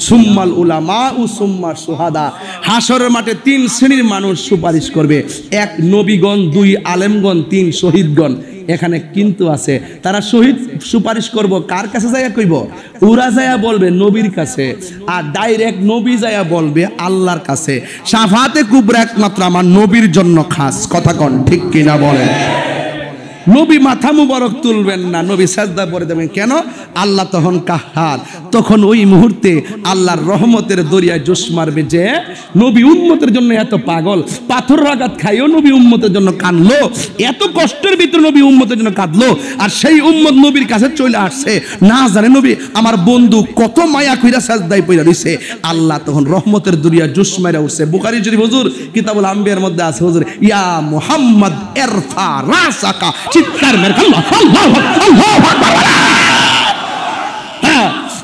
Speaker 1: সুম্মাল উলামাউ সুম্মা শুহাদা। হাসরের মাঠে তিন শ্রেণীর মানুষ সুপারিশ করবে, এক নবীগণ, দুই আলেমগণ, তিন শহীদগণ। এখানে কিন্তু আছে, তারা শহীদ সুপারিশ করব কার কাছে যাইয়া কইব? ওরা যাইয়া বলবে নবীর কাছে, আর ডাইরেক্ট নবী যাইয়া বলবে আল্লাহর কাছে। শাফাআতে কুবরা একমাত্র আমার নবীর জন্য খাস। কথা কোন ঠিক কিনা বলেন? নবী মাথা মুবারক তুলবেন না, নবী সাজদা করে দেবেন। কেন? আল্লাহ তখন কাহার, তখন ওই মুহূর্তে আল্লাহর রহমতের দরিয়ায় জোশ মারবে যে নবী উম্মতের জন্য এত পাগল, পাথর আঘাত খাইও নবী উম্মতের জন্য কাঁদলো, এত কষ্টের ভিতরে নবী উম্মতের জন্য কাঁদলো, আর সেই উম্মত নবীর কাছে চলে আসছে। না জানে নবী আমার বন্ধু কত মায়া কইরা সাজদায় পইরা রইছে। আল্লাহ তখন রহমতের দরিয়ায় জোশ মাইরা উঠছে। বুখারী শরীফ হুজুর কিতাবুল আম্বিয়ার মধ্যে আছে, হুজুর ইয়া মুহাম্মদ ইরফা রাসাকা, চিৎকার মেরে আল্লাহু আকবার, আল্লাহু আকবার,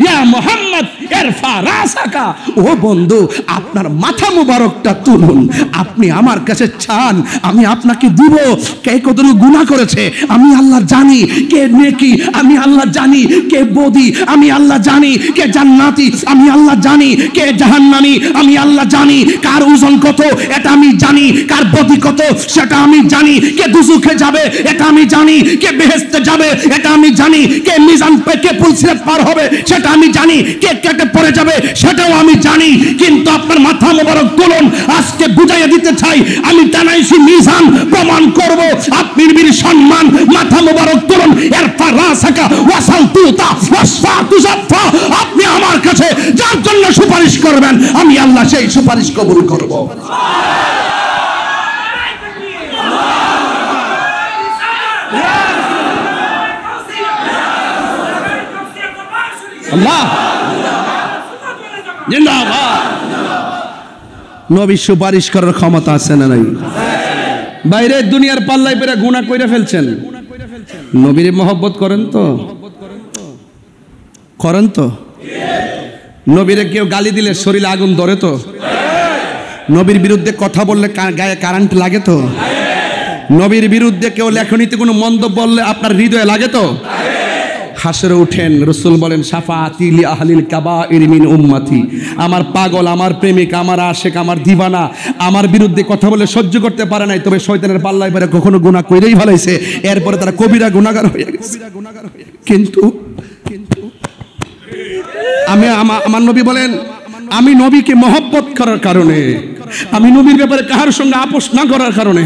Speaker 1: ইয়া মুহাম্মদ মুহাম্মদ ইরফা রাসাকা, ও বন্ধু আপনার মাথা মুবারকটা তুলুন, আপনি আমার কাছে চান আমি আপনাকে দিব। কে কতটুকু গুনাহ করেছে আমি আল্লাহ জানি, কে নেকি আমি আল্লাহ জানি, কে বদি আমি আল্লাহ জানি, কে জান্নাতি আমি আল্লাহ জানি, কে জাহান্নামী আমি আল্লাহ জানি, কার ওজন কত এটা আমি জানি, কার বদি কত সেটা আমি জানি, কে দুজুখে যাবে এটা আমি জানি, কে বেহেশতে যাবে এটা আমি জানি, কে মিজান পেকে পুলসিরাত পার হবে সেটা আমি জানি, কে কেটে পড়ে যাবে সেটাও আমি জানি। কিন্তু আপনার মাথা মোবারক তুলুন, আজকে বুঝাইয়া দিতে চাই আমি জানাইছি মিজান প্রমাণ করব আপনি বীর সম্মান। মাথা মোবারক তুলুন, ইরফা রাসাকা ওয়াসালতুতা ওয়াসফাতুজাফা, আপনি আমার কাছে যার জন্য সুপারিশ করবেন আমি আল্লাহ সেই সুপারিশ কবুল করব। আল্লাহ জিন্দাবাদ। নবী সুপারিশ করার ক্ষমতা আছে না নাই? বাইরে দুনিয়ার পাল্লায় পেরে গুনাহ কইরা ফেলছেন, নবীর মহব্বত করেন তো? করেন তো? নবীরে কেউ গালি দিলে শরীরে আগুন ধরে তো? নবীর বিরুদ্ধে কথা বললে গায়ে কারেন্ট লাগে তো? নবীর বিরুদ্ধে কেউ লেখনীতে কোনো মন্তব্য বললে আপনার হৃদয়ে লাগে তো? হাসরে উঠেন, রাসূল বলেন শাফাআতি লি আহলিল কাবাইর মিন উম্মতি, আমার পাগল, আমার প্রেমিক, আমার আশিক, আমার দিওয়ানা আমার বিরুদ্ধে কথা বলে সহ্য করতে পারে নাই, তবে শয়তানের পাল্লায় পড়ে কখনো গুনাহ কইরেই ফেলাইছে, এরপরে তারা কবিরা গুনাহগার হয়ে গেছে। কিন্তু আমি আমার নবী বলেন আমি নবীকে মহব্বত করার কারণে, আমি নবীর ব্যাপারে কাহার সঙ্গে আপোষ না করার কারণে,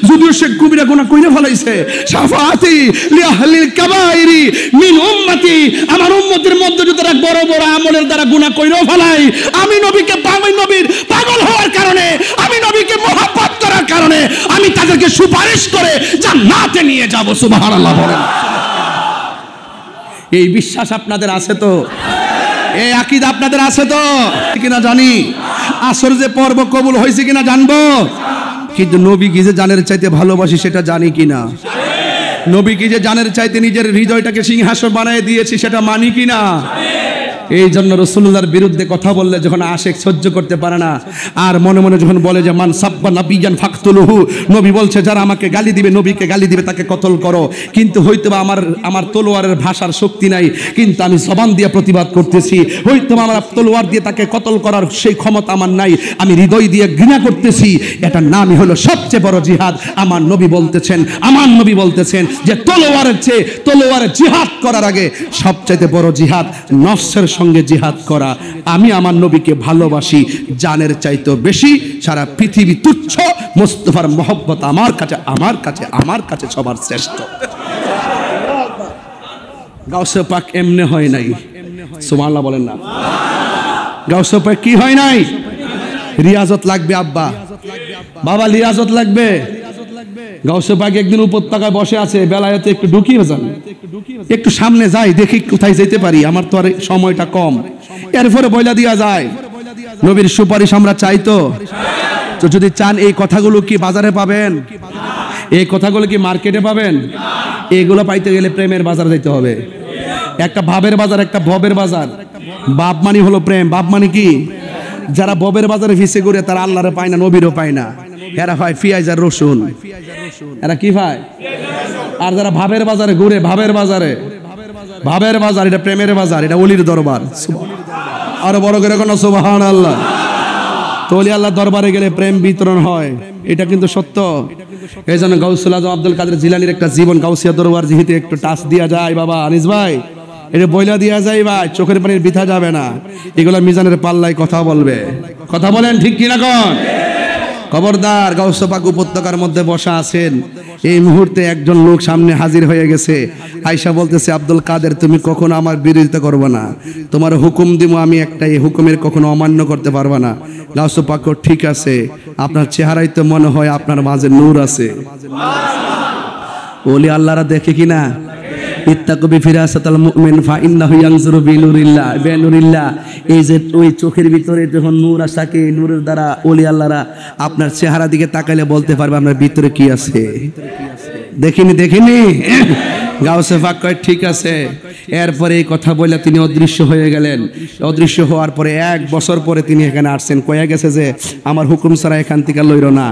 Speaker 1: যদিও সে কবিরা গুনাহ কইরা ফেলাইছে, শাফাআতি লি আহলিল কাবাইরি মিন উম্মতি, আমার উম্মতের মধ্যে যদি তারা বড় বড় আমলের দ্বারা গুনাহ কইরা ফেলায়, আমি নবীকে নবীর পাগল হওয়ার কারণে, আমি নবীকে মহব্বত করার কারণে আমি তাদেরকে সুপারিশ করে জান্নাতে নিয়ে যাব। সুবহানাল্লাহ বলেন। এই বিশ্বাস আপনাদের আছে তো? এই আকীদা আপনাদের আছে তো কিনা জানি। আসর যে পর্ব কবুল হয়েছে কিনা জানবো, কিন্তু নবী কি যে জানের চাইতে ভালোবাসি সেটা জানি কিনা, নবী কি যে জানের চাইতে নিজের হৃদয়টাকে সিংহাসন বানিয়ে দিয়েছি সেটা মানি কিনা। এই জন্য রাসূলুল্লাহর বিরুদ্ধে কথা বললে যখন আশিক সহ্য করতে পারে না, আর মনে মনে যখন বলে যে মান সাব্বা নাবিয়ান ফাকতুলুহু, নবী বলছে যারা আমাকে গালি দিবে, নবীকে গালি দিবে তাকে কতল করো, কিন্তু হয়তো আমার তলোয়ারের ভাষার শক্তি নাই, কিন্তু আমি জবান দিয়ে প্রতিবাদ করতেছি, হয়তো আমার তলোয়ার দিয়ে তাকে কতল করার সেই ক্ষমতা আমার নাই, আমি হৃদয় দিয়ে ঘৃণা করতেছি, এটার নামই হলো সবচেয়ে বড় জিহাদ। আমার নবী বলতেছেন যে তলোয়ারের জিহাদ করার আগে সবচেয়ে বড় জিহাদ নফসের সঙ্গে জিহাদ করা। আমি আমার নবীকে ভালোবাসি জানের চাইতে বেশি, সারা পৃথিবী তুচ্ছ, মুস্তাফার মহব্বত আমার কাছে সবার শ্রেষ্ঠ। গাউসে পাক এমনে হয় নাই, সুবহানাল্লাহ বলেন না। গাউসে পাক কি হয় নাই? রিয়াজত লাগবে আব্বা, বাবা রিয়াজত লাগবে। গাউসে পাক একদিন উপত্যকায় বসে আছে, বেলায়েতে একটু ঢুকিয়ে যান, একটু সামনে যাই দেখি কোথায় যেতে পারি, আমার তো আর সময়টা কম, এরপরে বইলা দিয়া যায়। নবীর সুপারিশ আমরা চাই তো? তো যদি চান এই কথাগুলো কি বাজারে পাবেন? এই কথাগুলো কি মার্কেটে পাবেন? এগুলো পাইতে গেলে প্রেমের বাজার যাইতে হবে। একটা ভাবের বাজার, একটা ভবের বাজার। বাপ মানে হলো প্রেম, বাপ মানে কি? যারা ভবের বাজারে ভিসে করে তারা আল্লাহরে পায় না, নবীরও পায় না, এরা হয় পেঁয়াজ আর রসুন। এরা কি পায়? আর যারা ভাবের বাজারে ঘুরে, ভাবের বাজার এটা প্রেমের বাজার, এটা ওলির দরবার। আরো বড় করে কোনো সুবহানাল্লাহ। তো ওলি আল্লাহ দরবারে গেলে প্রেম বিতরণ হয়, এটা কিন্তু সত্য। এই জন্য গাউসুল আজম আব্দুল কাদের জিলানীর একটা জীবন গাউসিয়া দরবার যেহেতু একটু টাচ দিয়া যায়, বাবা আনিস ভাই এটা বইলা দিয়া যায় ভাই, চোখের পানির বৃথা যাবে না, এগুলা মিজানের পাল্লায় কথা বলবে। কথা বলেন ঠিক কিনা কোন? খবরদার, গাউস পাক উপত্যকার মধ্যে বসা আছেন, এই মুহূর্তে একজন লোক সামনে হাজির হয়ে গেছে, আয়েশা বলতেছে আব্দুল কাদের তুমি কখনো আমার বিরোধিতা করবে না, তোমার হুকুম দিব আমি একটাই, হুকুমের কখনো অমান্য করতে পারবে না। গাউস পাক ঠিক আছে, আপনার চেহারাই তো মনে হয় আপনার মাঝে নূর আছে। ওলি আল্লাহরা দেখে কিনা? ইত্তাকু বিফিরাসাতাল মুমিন ফাইন্নাহু ইয়ানজুরু বিনুরিল্লাহ বিনুরিল্লাহ। এই যে ওই চোখের ভিতরে যখন নূর আসে, নূরের দ্বারা ওলি আল্লাহরা আপনার চেহারা দিকে তাকাইলে বলতে পারবে আপনার ভিতরে কি আছে। দেখিনি গাউসে পাক কয় ঠিক আছে। এরপরে এই কথা বলে তিনি অদৃশ্য হয়ে গেলেন। অদৃশ্য হওয়ার পরে 1 বছর পরে তিনি এখানে আসছেন। কয়ে গেছে যে আমার হুকুম ছাড়া এখান থেকে লইরো না।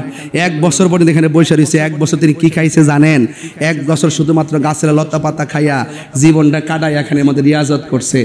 Speaker 1: 1 বছর পরে এখানে বসে রয়েছে। 1 বছর তিনি কি খাইছে জানেন? 1 বছর শুধুমাত্র গাছের লতা পাতা খাইয়া জীবনটা কাটাই এখানে আমাদের রিয়াজত করছে।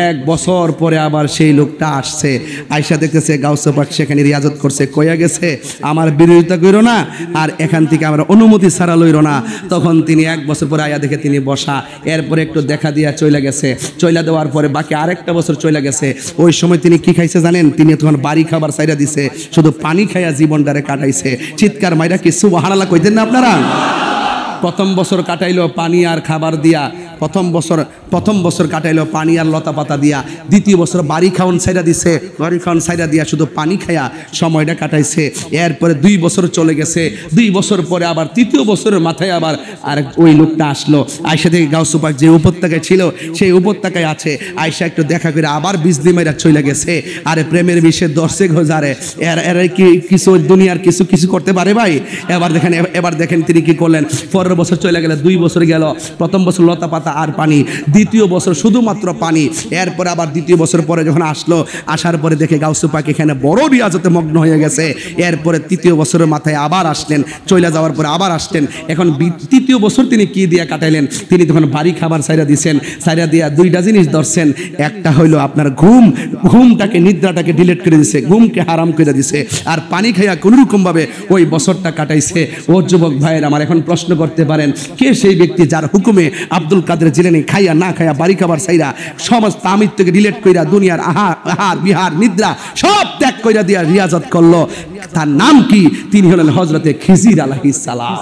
Speaker 1: 1 বছর পরে আবার সেই লোকটা আসছে, আয়সা দেখতেছে গাউসে পাক সেখানে রিয়াজত করছে। কয়ে গেছে আমার বিরোধিতা করো না, আর এখান থেকে আমরা অনুমতি ছাড়া লইরো না। তখন তিনি 1 বছর পরে আয়া দেখে তিনি বসা। এরপরে একটু দেখা দিয়া চলে গেছে। চলে দেওয়ার পরে বাকি আরেকটা বছর চলে গেছে। ওই সময় তিনি কি খাইছে জানেন? তিনি তখন বাড়ি খাবার ছাইরা দিছে, শুধু পানি খাইয়া জীবনটারে কাটাইছে। চিৎকার মাইরা কি সুবহানাল্লাহ কইতেন না আপনারা? প্রথম বছর কাটাইলো পানি আর খাবার দিয়া, প্রথম বছর কাটাইলো পানি আর লতা পাতা দিয়া। দ্বিতীয় বছর বাড়ি খাওয়ান ছাইরা দিছে, বাড়ি খাওয়ান ছাইরা দিয়া শুধু পানি খায়া সময়টা কাটাইছে। এরপরে 2 বছর চলে গেছে। 2 বছর পরে আবার তৃতীয় বছরের মাথায় আবার আর ওই লোকটা আসলো। আয়সা থেকে গাউসে পাক যে উপত্যকায় ছিল সেই উপত্যকায় আছে। আয়সা একটু দেখা করে আবার 20 দিন মেয়েরা চলে গেছে। আরে প্রেমের বিষয়ে দর্শক হজারে এর কি কিছু দুনিয়ার কিছু করতে পারে ভাই? এবার দেখেন তিনি কি করলেন। পরের বছর চলে গেল, 2 বছর গেল। প্রথম বছর লতা পাতা আর পানি, দ্বিতীয় বছর শুধুমাত্র পানি। এরপরে আবার দ্বিতীয় বছর পরে যখন আসলো, আসার পরে দেখে গাউসে পাক এখানে বড় রিয়াজতে মগ্ন হয়ে গেছে। এরপরে তৃতীয় বছরের মাথায় আবার আসলেন, চলে যাওয়ার পরে আবার আসলেন। এখন তৃতীয় বছর তিনি কি দিয়ে কাটাইলেন? তিনি তখন বাড়ি খাবার ছাইরা দিছেন। ছাইরা দিয়া 2টা জিনিস ধরছেন। একটা হইলো আপনার ঘুমটাকে, নিদ্রাটাকে ডিলিট করে দিছে, ঘুমকে হারাম করে দিছে। আর পানি খাইয়া কোনোরকম ভাবে ওই বছরটা কাটাইছে। ও যুবক ভাইয়ের আমার, এখন প্রশ্ন করতে পারেন কে সেই ব্যক্তি যার হুকুমে আব্দুল কাদের জিলানী খাইয়া না খাইয়া বাড়ি খাবার ছাইরা সমস্ত আমিত্বকে ডিলিট কইরা দুনিয়ার আহার বিহার নিদ্রা সব ত্যাগ কইরা দিয়া রিয়াজত করলো? তার নাম কি? তিনি হলেন হযরতে খিজির আলাইহিস সালাম।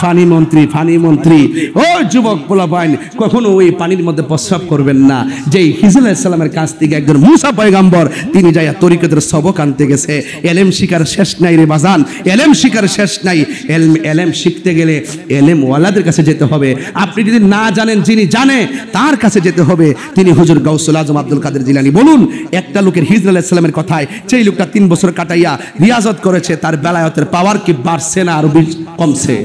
Speaker 1: ফানি মন্ত্রী ও যুবক পোলাপাইন, কখনো ওই পানির মধ্যে প্রস্রাব করবেন না। যেই খিজির আলাইহিস সালামের কাছ থেকে একজন মুসা পয়গম্বর তিনি যাইয়া তরিকতের সবক আনতে গেছে। এলেম শিকার শেষ নাই রে বাজান, এলেম শিকার শেষ নাই। এলেম শিখতে গেলে এলেম ওয়ালাদের কাছে যেতে হবে। আপনি যদি না জানেন, যিনি জানে তার কাছে যেতে হবে। তিনি হুজুর গাউসুল আজম আব্দুল কাদের জিলানী। বলুন একটা লোকের খিজির আলাইহিস সালামের কথায় যেই লোকটা 3 বছর কাটাইয়া রিয়াজত করেছে, তার বেলায়েতের পাওয়ার কি বাড়ছে না আরো কমছে?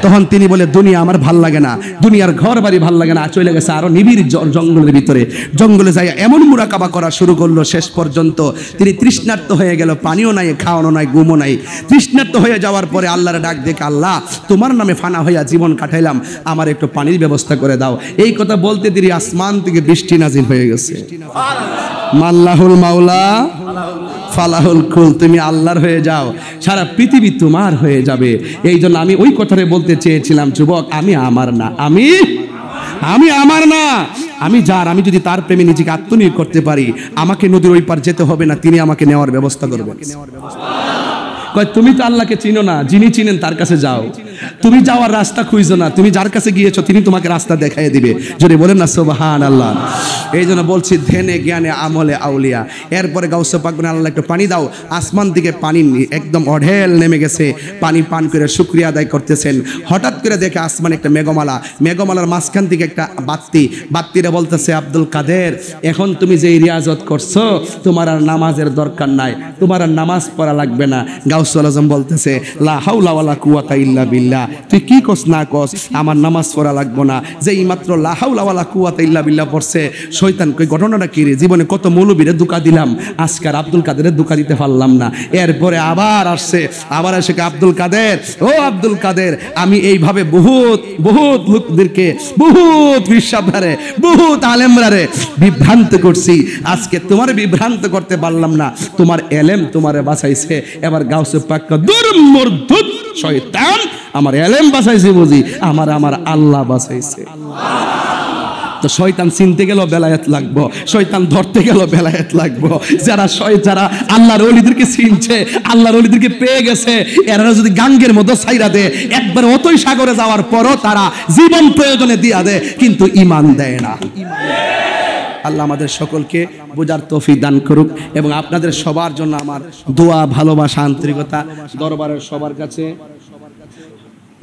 Speaker 1: তখন তিনি বলে দুনিয়া আমার ভাল লাগে না, দুনিয়ার ঘর বাড়ি ভাল লাগে না। চলে গেছে আরো নিবিড় জঙ্গলের ভিতরে। জঙ্গলে যাই এমন মুরাকাবা করা শুরু করলো, শেষ পর্যন্ত তিনি তৃষ্ণার্ত হয়ে গেল। পানিও নাই, খাওয়ানো নাই, ঘুমও নাই। তৃষ্ণার্ত হয়ে যাওয়ার পরে আল্লাহর ডাক দেখে, আল্লাহ তোমার নামে ফানা হইয়া জীবন কাটাইলাম, আমার একটু পানির ব্যবস্থা করে দাও। এই কথা বলতে দেরি আসমান থেকে বৃষ্টি নাজিল হয়ে গেছে। মাল্লাহুল মাওলা ফালাহুল কুল, তুমি আল্লাহর হয়ে যাও, সারা পৃথিবী তোমার হয়ে যাবে। এই জন্য আমি ওই কথাটা বলতে চেয়েছিলাম, যুবক আমি আমার না, আমি আমার না, আমি যার। আমি যদি তার প্রেমে নিজেকে আত্মনিয়োগ করতে পারি, আমাকে নদীর ওই পার যেতে হবে না, তিনি আমাকে নেওয়ার ব্যবস্থা করবেন। কয় তুমি তো আল্লাহকে চিনো না, যিনি চিনেন তার কাছে যাও। তুমি যাওয়ার রাস্তা খুঁজো না, তুমি যার কাছে গিয়েছো তিনি তোমাকে রাস্তা দেখাই দিবে। যদি বলেন না সুবহানাল্লাহ। এই জন্য বলছি ধ্যানে জ্ঞানে আমলে আউলিয়া। এরপরে গাউসে পাক বলেন আল্লাহ একটু পানি দাও। আসমান থেকে পানি একদম অঢেল নেমে গেছে। পানি পান করে শুকরিয়া আদায় করতেছেন। হঠাৎ করে দেখে আসমানে একটা মেঘমালার মাঝখান থেকে একটা বাত্তিরা বলতেছে, আব্দুল কাদের এখন তুমি যে রিয়াজত করছো তোমার আর নামাজের দরকার নাই, তোমার আর নামাজ পড়া লাগবে না। গাউসুল আজম বলতেছে লা হাওলা ওয়ালা কুওয়াতা ইল্লা বিল্লাহ, তুই কি কস না কস, আমার নামাজ পড়া লাগবে না। যেই মাত্র লা হাওলা ওয়ালা কুওয়াতা ইল্লা বিল্লাহ পড়ছে, শয়তান কই ঘটনাটা কি রে, জীবনে কত মৌলবীরে ধোঁকা দিলাম, আজকে আর আব্দুল কাদেরের ধোঁকা দিতে পারলাম না। এরপরে আবার আসছে, আবার এসে আব্দুল কাদের, ও আব্দুল কাদের আমি এইভাবে বহুত লোকদেরকে, বহুত বিশ্বাসধারে, বহুত আলেমরারে বিভ্রান্ত করছি, আজকে তোমার বিভ্রান্ত করতে পারলাম না, তোমার এলেম তোমারে বাঁচাইছে। এবার গাউসে পাক দূর মরদুদ শয়তান, আমার এলেম বাঁচাইছে বুঝি, আমার আল্লাহ বাঁচাইছে। তো শয়তান চিনতে গেল বেলায়েত লাগবো, শয়তান ধরতে গেল বেলায়েত লাগবো। যারা আল্লাহর ওলিদেরকে চিনছে, আল্লাহর ওলিদেরকে পেয়ে গেছে, এরা যদি গাঙ্গের মতো ছাইরা দেয়, একবার অতই সাগরে যাওয়ার পরও তারা জীবন প্রয়োজনে দিয়া দেয়, কিন্তু ঈমান দেয় না। আল্লাহ আমাদের সকলকে বোঝার তৌফিক দান করুক। এবং আপনাদের সবার জন্য আমার দোয়া, ভালোবাসা, আন্তরিকতা দরবারের সবার কাছে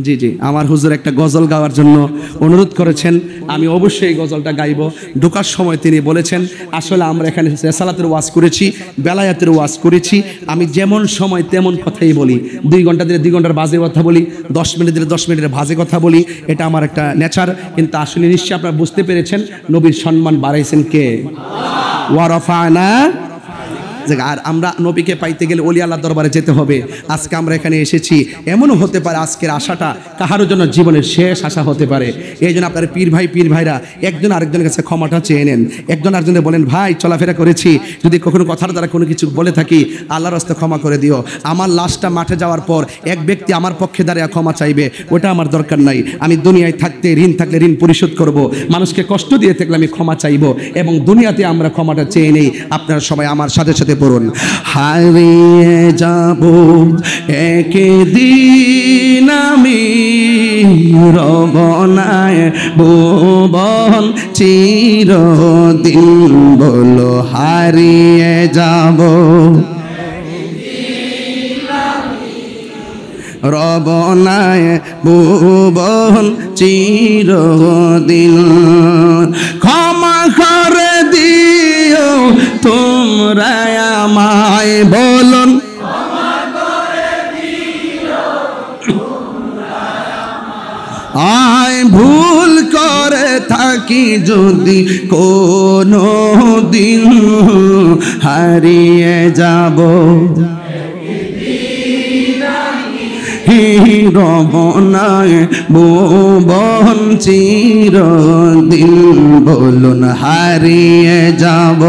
Speaker 1: জি জি, আমার হুজুর একটা গজল গাওয়ার জন্য অনুরোধ করেছেন, আমি অবশ্যই গজলটা গাইব। ঢোকার সময় তিনি বলেছেন, আসলে আমরা এখানে রেসালাতের ওয়াজ করেছি, বেলায়াতের ওয়াজ করেছি, আমি যেমন সময় তেমন কথাই বলি। 2 ঘন্টা দিলে 2 ঘন্টার বাজে কথা বলি, 10 মিনিট দিলে 10 মিনিটের ভাজে কথা বলি, এটা আমার একটা নেচার। কিন্তু আসলে নিশ্চয়ই আপনারা বুঝতে পেরেছেন নবীর সম্মান বাড়াইছেন কে? ওয়ারাফানা। আর আমরা নবীকে পাইতে গেলে ওলি আল্লাহর দরবারে যেতে হবে। আজকে আমরা এখানে এসেছি, এমনও হতে পারে আজকের আশাটা কাহারও জন্য জীবনের শেষ আশা হতে পারে। এই জন্য আপনার পীর ভাইরা একজন আরেকজনের কাছে ক্ষমাটা চেয়ে নেন। একজন আরেকজনের বলেন, ভাই চলাফেরা করেছি, যদি কখনো কথার দ্বারা কোনো কিছু বলে থাকি আল্লাহর রাস্তায় ক্ষমা করে দিও। আমার লাশটা মাঠে যাওয়ার পর এক ব্যক্তি আমার পক্ষে দাঁড়িয়ে ক্ষমা চাইবে, ওটা আমার দরকার নাই। আমি দুনিয়ায় থাকতে ঋণ থাকলে ঋণ পরিশোধ করব, মানুষকে কষ্ট দিয়ে থাকলে আমি ক্ষমা চাইব, এবং দুনিয়াতে আমরা ক্ষমাটা চেয়ে নেই। আপনারা সবাই আমার সাথে সাথে পড়ুন, হারিয়ে যাব একদিন আমি রবনায় ভুবন চিরদিন, বলো হারিয়ে যাব রবনায় ভুবন চিরদিন, ক্ষমা করে দিও তোমরা আমায়, বলুন আয় ভুল করে থাকি যদি কোনো দিন, হারিয়ে যাব রবনায় ভুবন চিরদিন, বলুন হারিয়ে যাব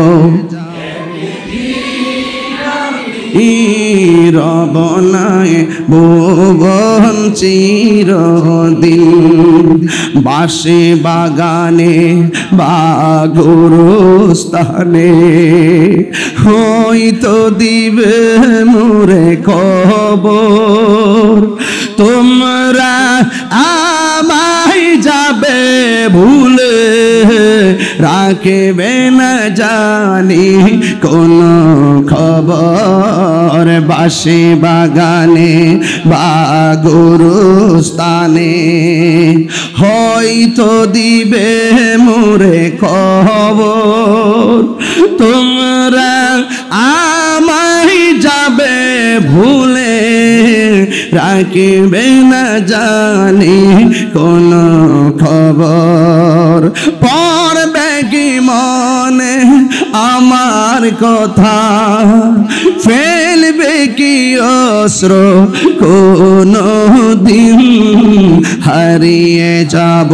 Speaker 1: রবনায় ভুবন চিরদিন, বাঁশি বাগানে বা গুরুস্থানে হয়তো দিবে মোরে খবর, তোমরা আমায় যাবে ভুলে, রাখবে না জানি কোন খবর, বাঁশি বাগানে বা গুরুস্থানে হয়তো দিবে মোরে খবর, তোমরা আমায় যাবে ভুলে, রাখবে না জানি কোন খবর, পড়বে কি মনে আমার কথা, ফেলবে কি অস্ত্র কোনো দিন, হারিয়ে যাব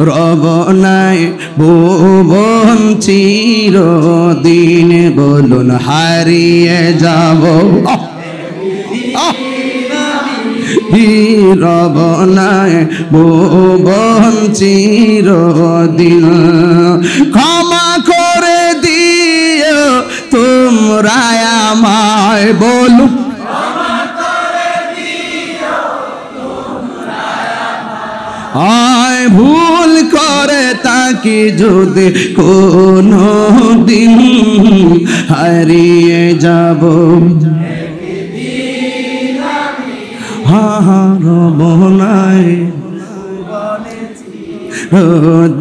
Speaker 1: রবনায় ভুবন চিরদিন, বলুন হারিয়ে যাব রবনায় ভুবন চিরদিন, ক্ষমা করে দিও তোমরা আমায়, বলুন আয় ভুল করে তাকে যদি কোনো দিন, হারিয়ে যাব রবনায়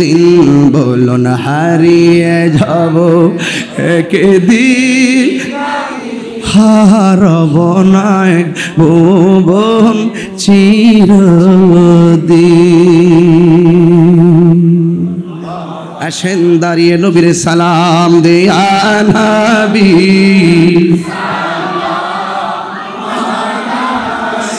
Speaker 1: দিন, বলুন হারিয়ে যাব একদিন, রবনায় ভুবন চিরদিন। আসেন দাঁড়িয়ে নবীর সালাম দেয়া নবী,